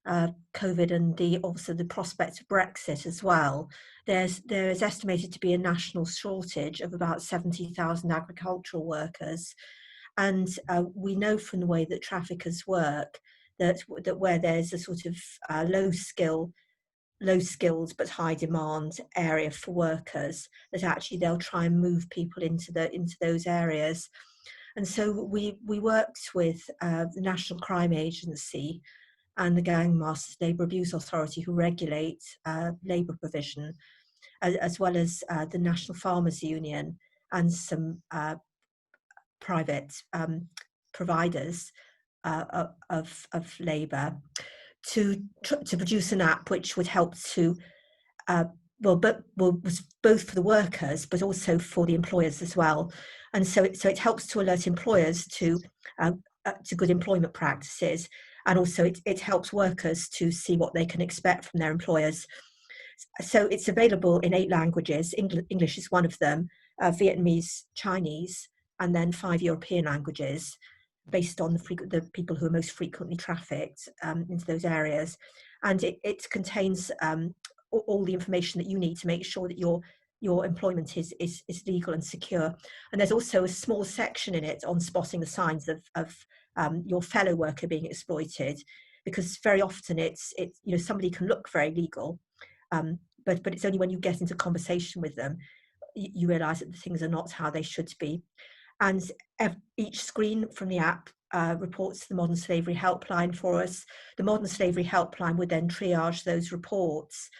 COVID and also the prospect of Brexit as well, there is estimated to be a national shortage of about 70,000 agricultural workers. And we know from the way that traffickers work that where there's a sort of low skills but high demand area for workers, that actually they'll try and move people into those areas. And so we worked with the National Crime Agency and the Gang Masters Labour Abuse Authority, who regulate labour provision, as well as the National Farmers Union and some private providers of labour, to produce an app which would help to was both for the workers but also for the employers as well. And so it helps to alert employers to good employment practices, and also it helps workers to see what they can expect from their employers. So it's available in 8 languages. English is one of them, Vietnamese, Chinese, and then 5 European languages, based on the people who are most frequently trafficked into those areas. And it contains all the information that you need to make sure that your employment is legal and secure. And there's also a small section in it on spotting the signs of your fellow worker being exploited, because very often it's you know, somebody can look very legal, but it's only when you get into conversation with them you realise that the things are not how they should be. And each screen from the app reports to the Modern Slavery Helpline for us. The Modern Slavery Helpline would then triage those reports.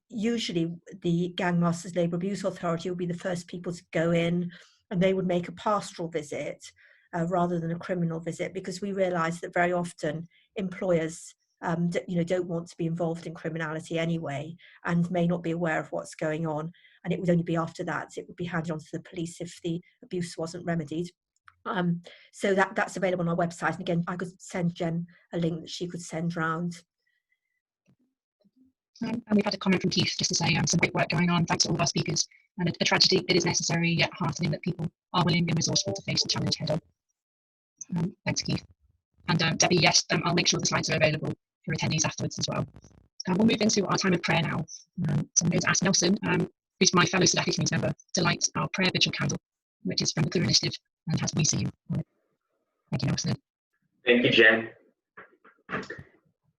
Usually the Gang Masters Labour Abuse Authority would be the first people to go in, and they would make a pastoral visit rather than a criminal visit, because we realise that very often employers don't want to be involved in criminality anyway, and may not be aware of what's going on. And it would only be after that it would be handed on to the police if the abuse wasn't remedied. So that's available on our website. And again, I could send Jen a link that she could send round. And we've had a comment from Keith just to say some great work going on. Thanks to all of our speakers. And a tragedy, it is necessary yet heartening that people are willing and resourceful to face the challenge head on. Thanks, Keith. And Debbie, yes, I'll make sure the slides are available for attendees afterwards as well. We'll move into our time of prayer now. So I'm going to ask Nelson, who's my fellow Select Community member, to light our prayer vigil candle, which is from the Clear Initiative and has "We See You" on it. Thank you, Nelson. Thank you, Jen.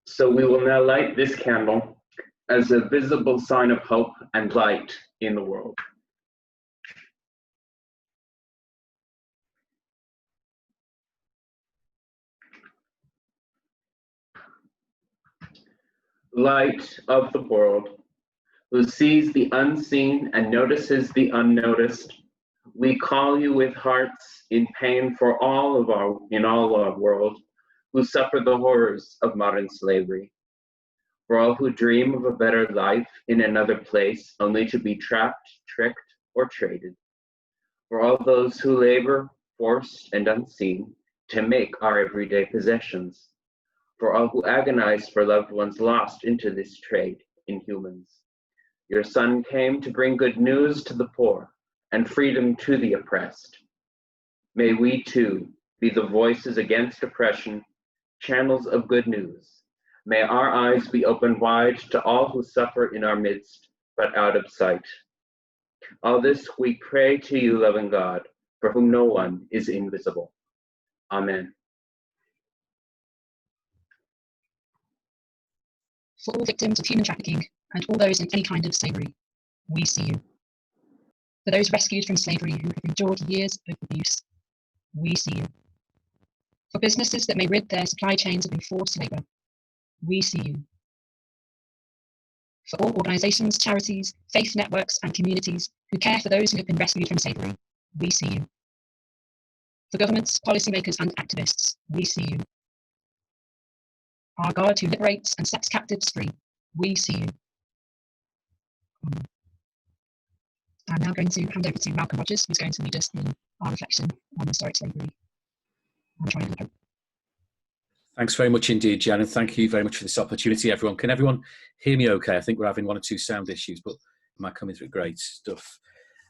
So we will now light this candle as a visible sign of hope and light in the world. Light of the world, who sees the unseen and notices the unnoticed, we call you with hearts in pain for in all our world, who suffer the horrors of modern slavery. For all who dream of a better life in another place, only to be trapped, tricked, or traded. For all those who labor, forced and unseen, to make our everyday possessions. For all who agonize for loved ones lost into this trade in humans. Your Son came to bring good news to the poor and freedom to the oppressed. May we too be the voices against oppression, channels of good news. May our eyes be opened wide to all who suffer in our midst, but out of sight. All this we pray to you, loving God, for whom no one is invisible. Amen. For all victims of human trafficking and all those in any kind of slavery, we see you. For those rescued from slavery who have endured years of abuse, we see you. For businesses that may rid their supply chains of enforced labour, we see you. For all organisations, charities, faith networks and communities who care for those who have been rescued from slavery, we see you. For governments, policymakers and activists, we see you. Our God who liberates and sets captives free, we see you. I'm now going to hand over to Malcolm Rogers, who's going to lead us in our reflection on historic slavery and triangle of hope. Thanks very much indeed, Jan, and thank you very much for this opportunity, everyone. Can everyone hear me okay? I think we're having one or two sound issues, but am I coming through? Great stuff.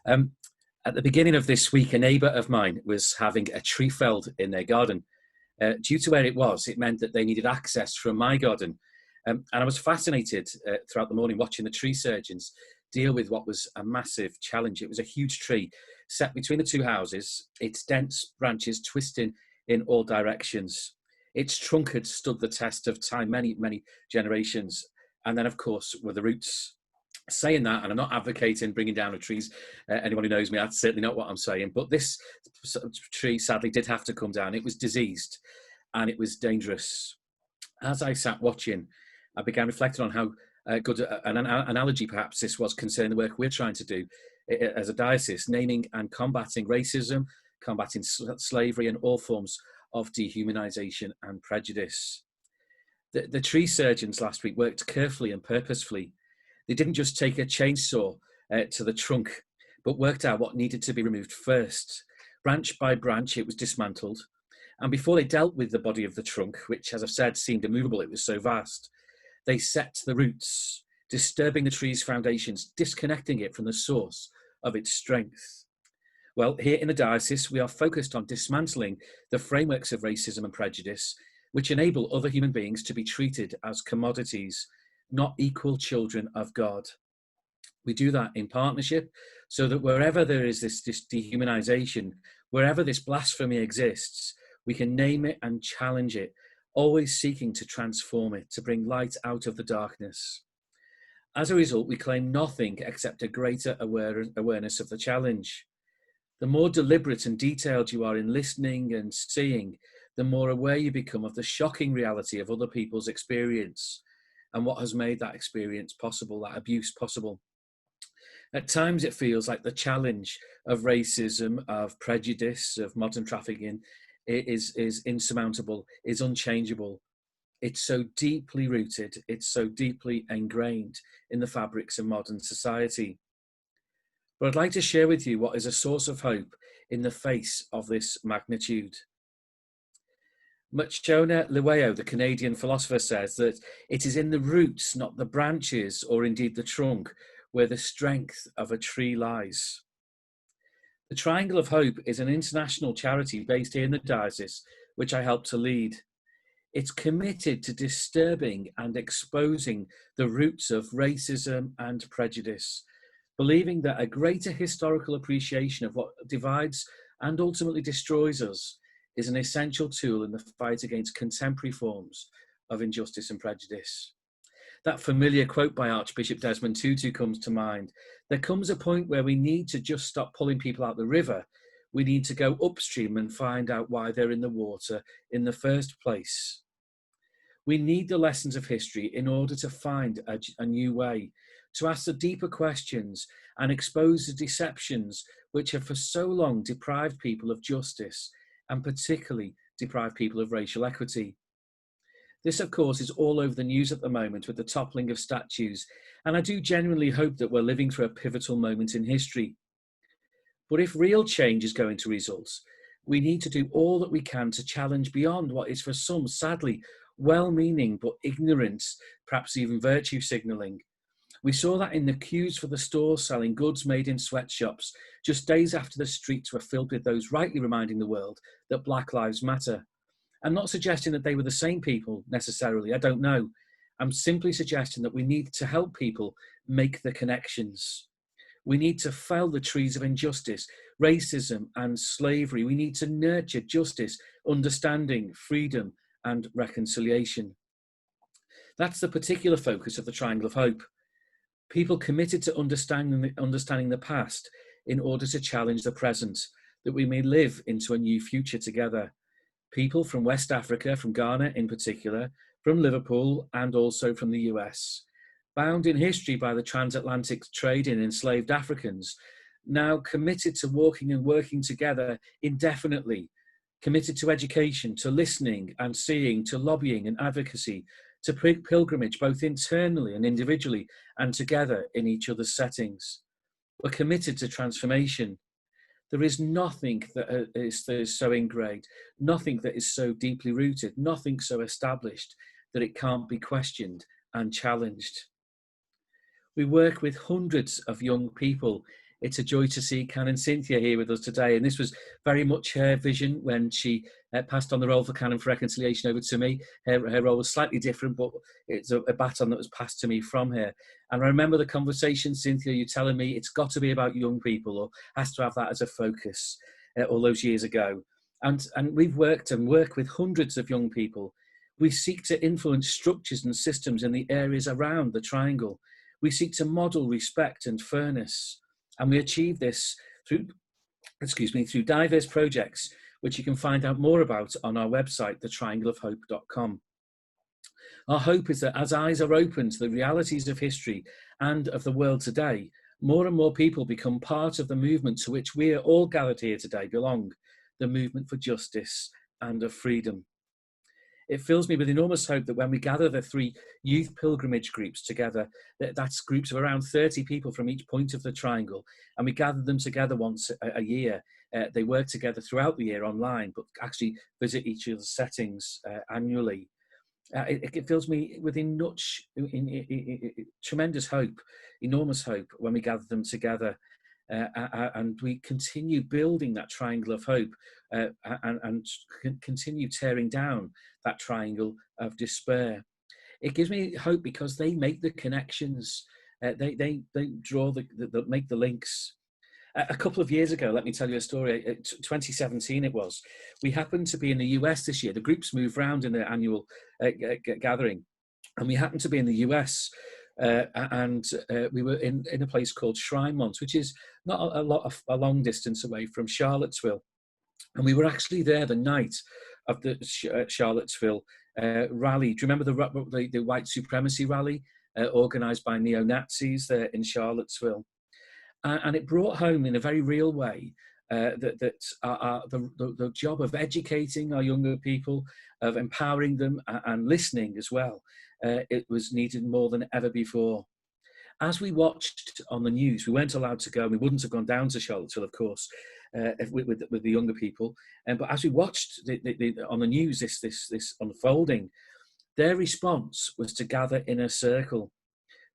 At the beginning of this week, a neighbour of mine was having a tree felled in their garden. Due to where it was, it meant that they needed access from my garden. And I was fascinated throughout the morning watching the tree surgeons deal with what was a massive challenge. It was a huge tree set between the two houses, its dense branches twisting in all directions. Its trunk had stood the test of time, many, many generations. And then, of course, were the roots. Saying that, and I'm not advocating bringing down the trees, anyone who knows me, that's certainly not what I'm saying, but this tree sadly did have to come down. It was diseased and it was dangerous. As I sat watching, I began reflecting on how good an analogy perhaps this was concerning the work we're trying to do as a diocese, naming and combating racism, combating slavery and all forms of dehumanisation and prejudice. The tree surgeons last week worked carefully and purposefully. They didn't just take a chainsaw to the trunk, but worked out what needed to be removed first. Branch by branch, it was dismantled. And before they dealt with the body of the trunk, which, as I've said, seemed immovable, it was so vast, they set the roots, disturbing the tree's foundations, disconnecting it from the source of its strength. Well, here in the diocese, we are focused on dismantling the frameworks of racism and prejudice, which enable other human beings to be treated as commodities, not equal children of God. We do that in partnership so that wherever there is this dehumanization, wherever this blasphemy exists, we can name it and challenge it, always seeking to transform it, to bring light out of the darkness. As a result, we claim nothing except a greater awareness of the challenge. The more deliberate and detailed you are in listening and seeing, the more aware you become of the shocking reality of other people's experience and what has made that experience possible, that abuse possible. At times it feels like the challenge of racism, of prejudice, of modern trafficking is insurmountable, is unchangeable. It's so deeply rooted, it's so deeply ingrained in the fabrics of modern society. But I'd like to share with you what is a source of hope in the face of this magnitude. Machona Liweo, the Canadian philosopher, says that it is in the roots, not the branches or indeed the trunk, where the strength of a tree lies. The Triangle of Hope is an international charity based here in the diocese, which I help to lead. It's committed to disturbing and exposing the roots of racism and prejudice, believing that a greater historical appreciation of what divides and ultimately destroys us is an essential tool in the fight against contemporary forms of injustice and prejudice. That familiar quote by Archbishop Desmond Tutu comes to mind. There comes a point where we need to just stop pulling people out the river. We need to go upstream and find out why they're in the water in the first place. We need the lessons of history in order to find a new way, to ask the deeper questions and expose the deceptions which have for so long deprived people of justice and particularly deprived people of racial equity. This, of course, is all over the news at the moment with the toppling of statues, and I do genuinely hope that we're living through a pivotal moment in history. But if real change is going to result, we need to do all that we can to challenge beyond what is for some, sadly, well-meaning but ignorant, perhaps even virtue signalling. We saw that in the queues for the stores selling goods made in sweatshops, just days after the streets were filled with those rightly reminding the world that Black Lives Matter. I'm not suggesting that they were the same people necessarily, I don't know. I'm simply suggesting that we need to help people make the connections. We need to fell the trees of injustice, racism and slavery. We need to nurture justice, understanding, freedom and reconciliation. That's the particular focus of the Triangle of Hope. People committed to understanding the past in order to challenge the present, that we may live into a new future together. People from West Africa, from Ghana in particular, from Liverpool and also from the US, bound in history by the transatlantic trade in enslaved Africans, now committed to walking and working together indefinitely, committed to education, to listening and seeing, to lobbying and advocacy, to pilgrimage both internally and individually and together in each other's settings. We're committed to transformation. There is nothing that is so ingrained, nothing that is so deeply rooted, nothing so established that it can't be questioned and challenged. We work with hundreds of young people. It's a joy to see Canon Cynthia here with us today, and this was very much her vision when she passed on the role for Canon for Reconciliation over to me. Her role was slightly different, but it's a baton that was passed to me from her. And I remember the conversation, Cynthia, you telling me it's got to be about young people, or has to have that as a focus all those years ago. And we've worked and work with hundreds of young people. We seek to influence structures and systems in the areas around the triangle. We seek to model respect and fairness. And we achieve this through diverse projects, which you can find out more about on our website, thetriangleofhope.com. Our hope is that as eyes are opened to the realities of history and of the world today, more and more people become part of the movement to which we are all gathered here today belong, the movement for justice and of freedom. It fills me with enormous hope that when we gather the 3 youth pilgrimage groups together, that's groups of around 30 people from each point of the triangle, and we gather them together once a year. They work together throughout the year online, but actually visit each other's settings annually. It fills me with tremendous hope, enormous hope when we gather them together. And we continue building that triangle of hope and continue tearing down that triangle of despair. It gives me hope because they make the connections, they draw make the links. A couple of years ago, let me tell you a story. 2017 it was. We happened to be in the US this year. The groups move around in their annual gathering, and we happened to be in the US and we were in a place called Shrinemont, which is not a long distance away from Charlottesville. And we were actually there the night of the Charlottesville rally. Do you remember the white supremacy rally organised by neo-Nazis there in Charlottesville? And it brought home in a very real way the job of educating our younger people, of empowering them and listening as well. It was needed more than ever before. As we watched on the news, we weren't allowed to go. We wouldn't have gone down to Charlottesville, of course, with the younger people. But as we watched on the news this unfolding, their response was to gather in a circle,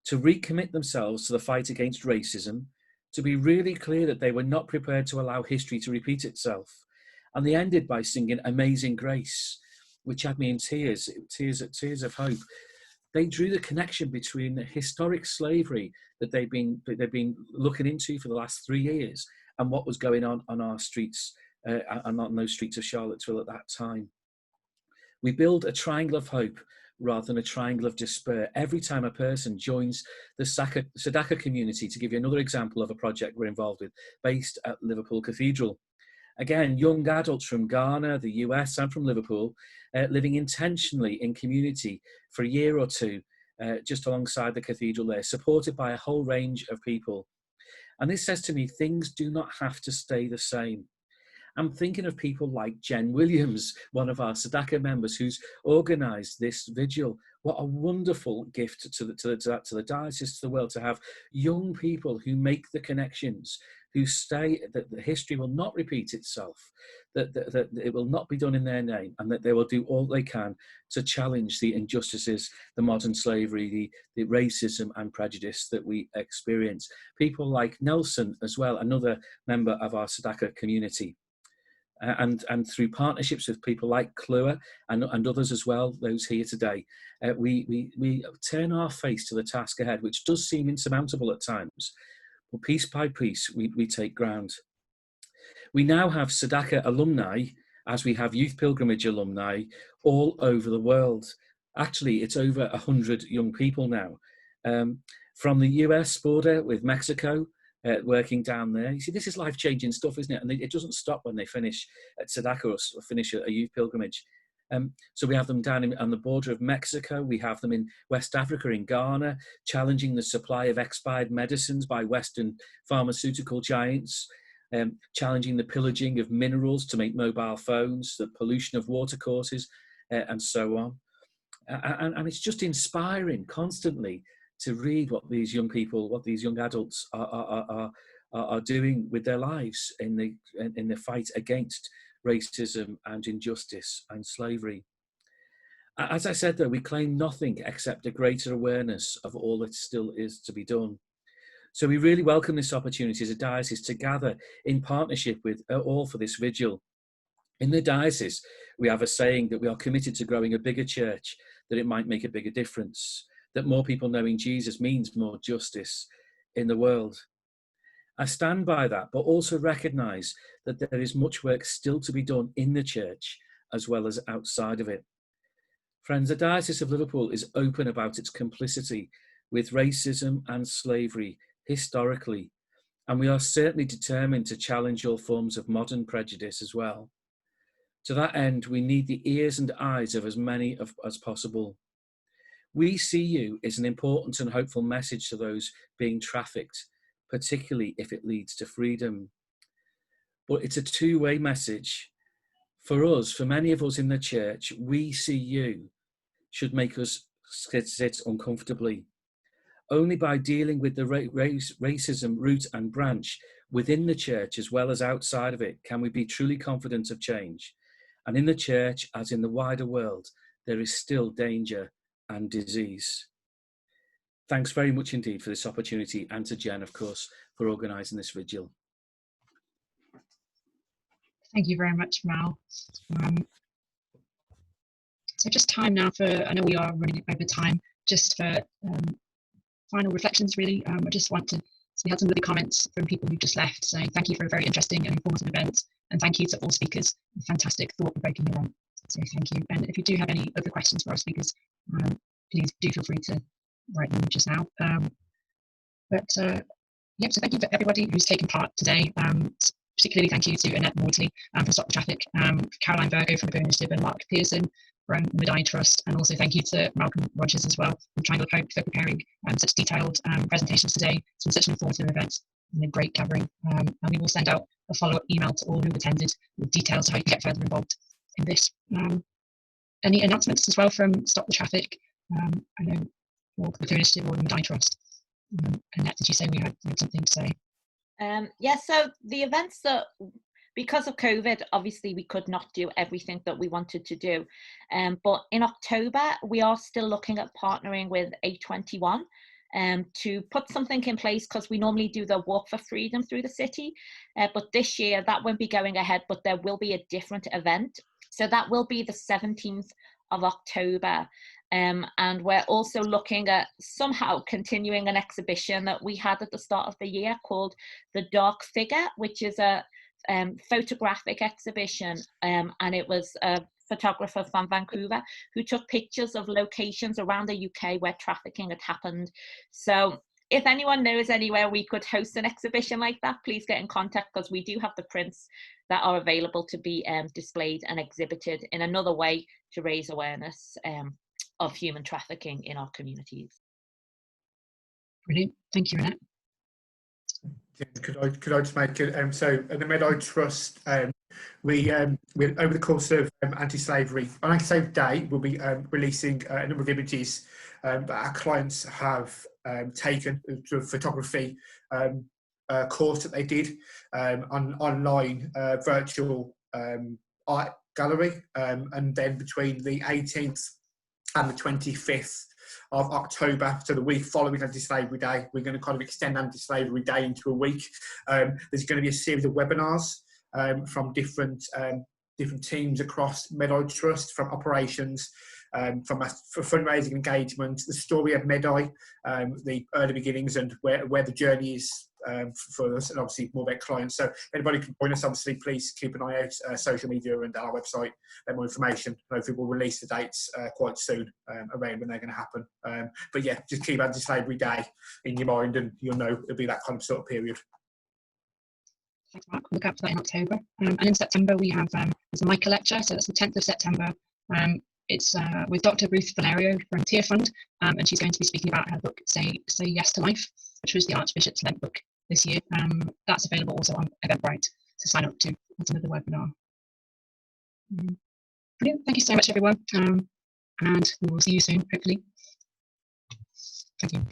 to recommit themselves to the fight against racism, to be really clear that they were not prepared to allow history to repeat itself. And they ended by singing Amazing Grace, which had me in tears of hope. They drew the connection between the historic slavery that they've been looking into for the last 3 years and what was going on our streets and on those streets of Charlottesville at that time. We build a triangle of hope rather than a triangle of despair every time a person joins the Sadaka community. To give you another example of a project we're involved with, based at Liverpool Cathedral. Again, young adults from Ghana, the US, and from Liverpool, living intentionally in community for a year or two, just alongside the cathedral there, supported by a whole range of people. And this says to me, things do not have to stay the same. I'm thinking of people like Jen Williams, one of our Sadaka members, who's organised this vigil. What a wonderful gift to the diocese, to the world, to have young people who make the connections, who stay, that the history will not repeat itself, that it will not be done in their name, and that they will do all they can to challenge the injustices, the modern slavery, the racism and prejudice that we experience. People like Nelson as well, another member of our Sadaka community. And through partnerships with people like Clua and others as well, those here today, we turn our face to the task ahead, which does seem insurmountable at times. But piece by piece, we take ground. We now have Sadaka alumni, as we have Youth Pilgrimage alumni, all over the world. Actually, it's over 100 young people now. From the US border with Mexico, working down there. You see, this is life-changing stuff, isn't it? And it doesn't stop when they finish at Sadaka or finish a youth pilgrimage. So we have them down on the border of Mexico. We have them in West Africa, in Ghana, challenging the supply of expired medicines by Western pharmaceutical giants, challenging the pillaging of minerals to make mobile phones, the pollution of watercourses, and so on. And it's just inspiring constantly to read what these young people, what these young adults are doing with their lives in the fight against racism and injustice and slavery. As I said, though, we claim nothing except a greater awareness of all that still is to be done. So we really welcome this opportunity as a diocese to gather in partnership with all for this vigil. In the diocese, we have a saying that we are committed to growing a bigger church, that it might make a bigger difference, that more people knowing Jesus means more justice in the world. I stand by that, but also recognise that there is much work still to be done in the church as well as outside of it. Friends, the Diocese of Liverpool is open about its complicity with racism and slavery historically, and we are certainly determined to challenge all forms of modern prejudice as well. To that end, we need the ears and eyes of as many as possible. We see you as an important and hopeful message to those being trafficked, particularly if it leads to freedom. But it's a two-way message. For us, for many of us in the church, we see you should make us sit uncomfortably. Only by dealing with the racism root and branch within the church as well as outside of it can we be truly confident of change. And in the church, as in the wider world, there is still danger and disease. Thanks very much indeed for this opportunity, and to Jen, of course, for organising this vigil. Thank you very much, Mal. So just time now for, I know we are running over time, just for final reflections really. I just want to, so we had some lovely comments from people who just left saying thank you for a very interesting and informative event, and thank you to all speakers, a fantastic thought-provoking event. So thank you. And if you do have any other questions for our speakers, please do feel free to writing them just now. Yeah, so thank you for everybody who's taken part today. Particularly thank you to Annette Maudsley from Stop the Traffic, Caroline Virgo from the Burn Initiative, and Mark Pearson from the Mid-Eye Trust, and also thank you to Malcolm Rogers as well from Triangle of Hope for preparing such detailed presentations today. It's been such an informative event and a great gathering, and we will send out a follow-up email to all who attended with details of how you can get further involved in this. Any announcements as well from Stop the Traffic? I know, or the Burn Initiative or the Mid-Eye Trust. Annette, did you say we had something to say? Yeah, so the events that, because of COVID, obviously we could not do everything that we wanted to do. But in October, we are still looking at partnering with A21 to put something in place, because we normally do the Walk for Freedom through the city. But this year that won't be going ahead, but there will be a different event. So that will be the 17th of October. And we're also looking at somehow continuing an exhibition that we had at the start of the year called The Dark Figure, which is a photographic exhibition. And it was a photographer from Vancouver who took pictures of locations around the UK where trafficking had happened. So if anyone knows anywhere we could host an exhibition like that, please get in contact, because we do have the prints that are available to be displayed and exhibited in another way to raise awareness of human trafficking in our communities. Brilliant, thank you, Annette. Could I just make it? So at the Mid-Eye Trust, we over the course of Anti-Slavery Day, we'll be releasing a number of images that our clients have taken to a photography course that they did online virtual art gallery, and then between the 18th and the 25th of October, so the week following Anti-Slavery Day, we're going to kind of extend Anti-Slavery Day into a week. There's going to be a series of webinars from different teams across Mid-Eye Trust, from operations, from fundraising engagement, the story of Mid-Eye, the early beginnings, and where the journey is for us, and obviously more about clients. So if anybody can join us, obviously please keep an eye out, social media and our website, more information. Hopefully we'll release the dates quite soon around when they're going to happen. But yeah, just keep Anti-Slavery Day in your mind, and you'll know it'll be that kind of sort of period. Thanks, Mark. Look out for that in October. And in September, we have there's a Micah lecture, so that's the 10th of September. It's with Dr. Ruth Valerio from Tear Fund, and she's going to be speaking about her book, Say Yes to Life, which was the Archbishop's Lent book this year. That's available also on Eventbrite to sign up to. That's another webinar. Brilliant. Thank you so much, everyone. And we will see you soon, hopefully. Thank you.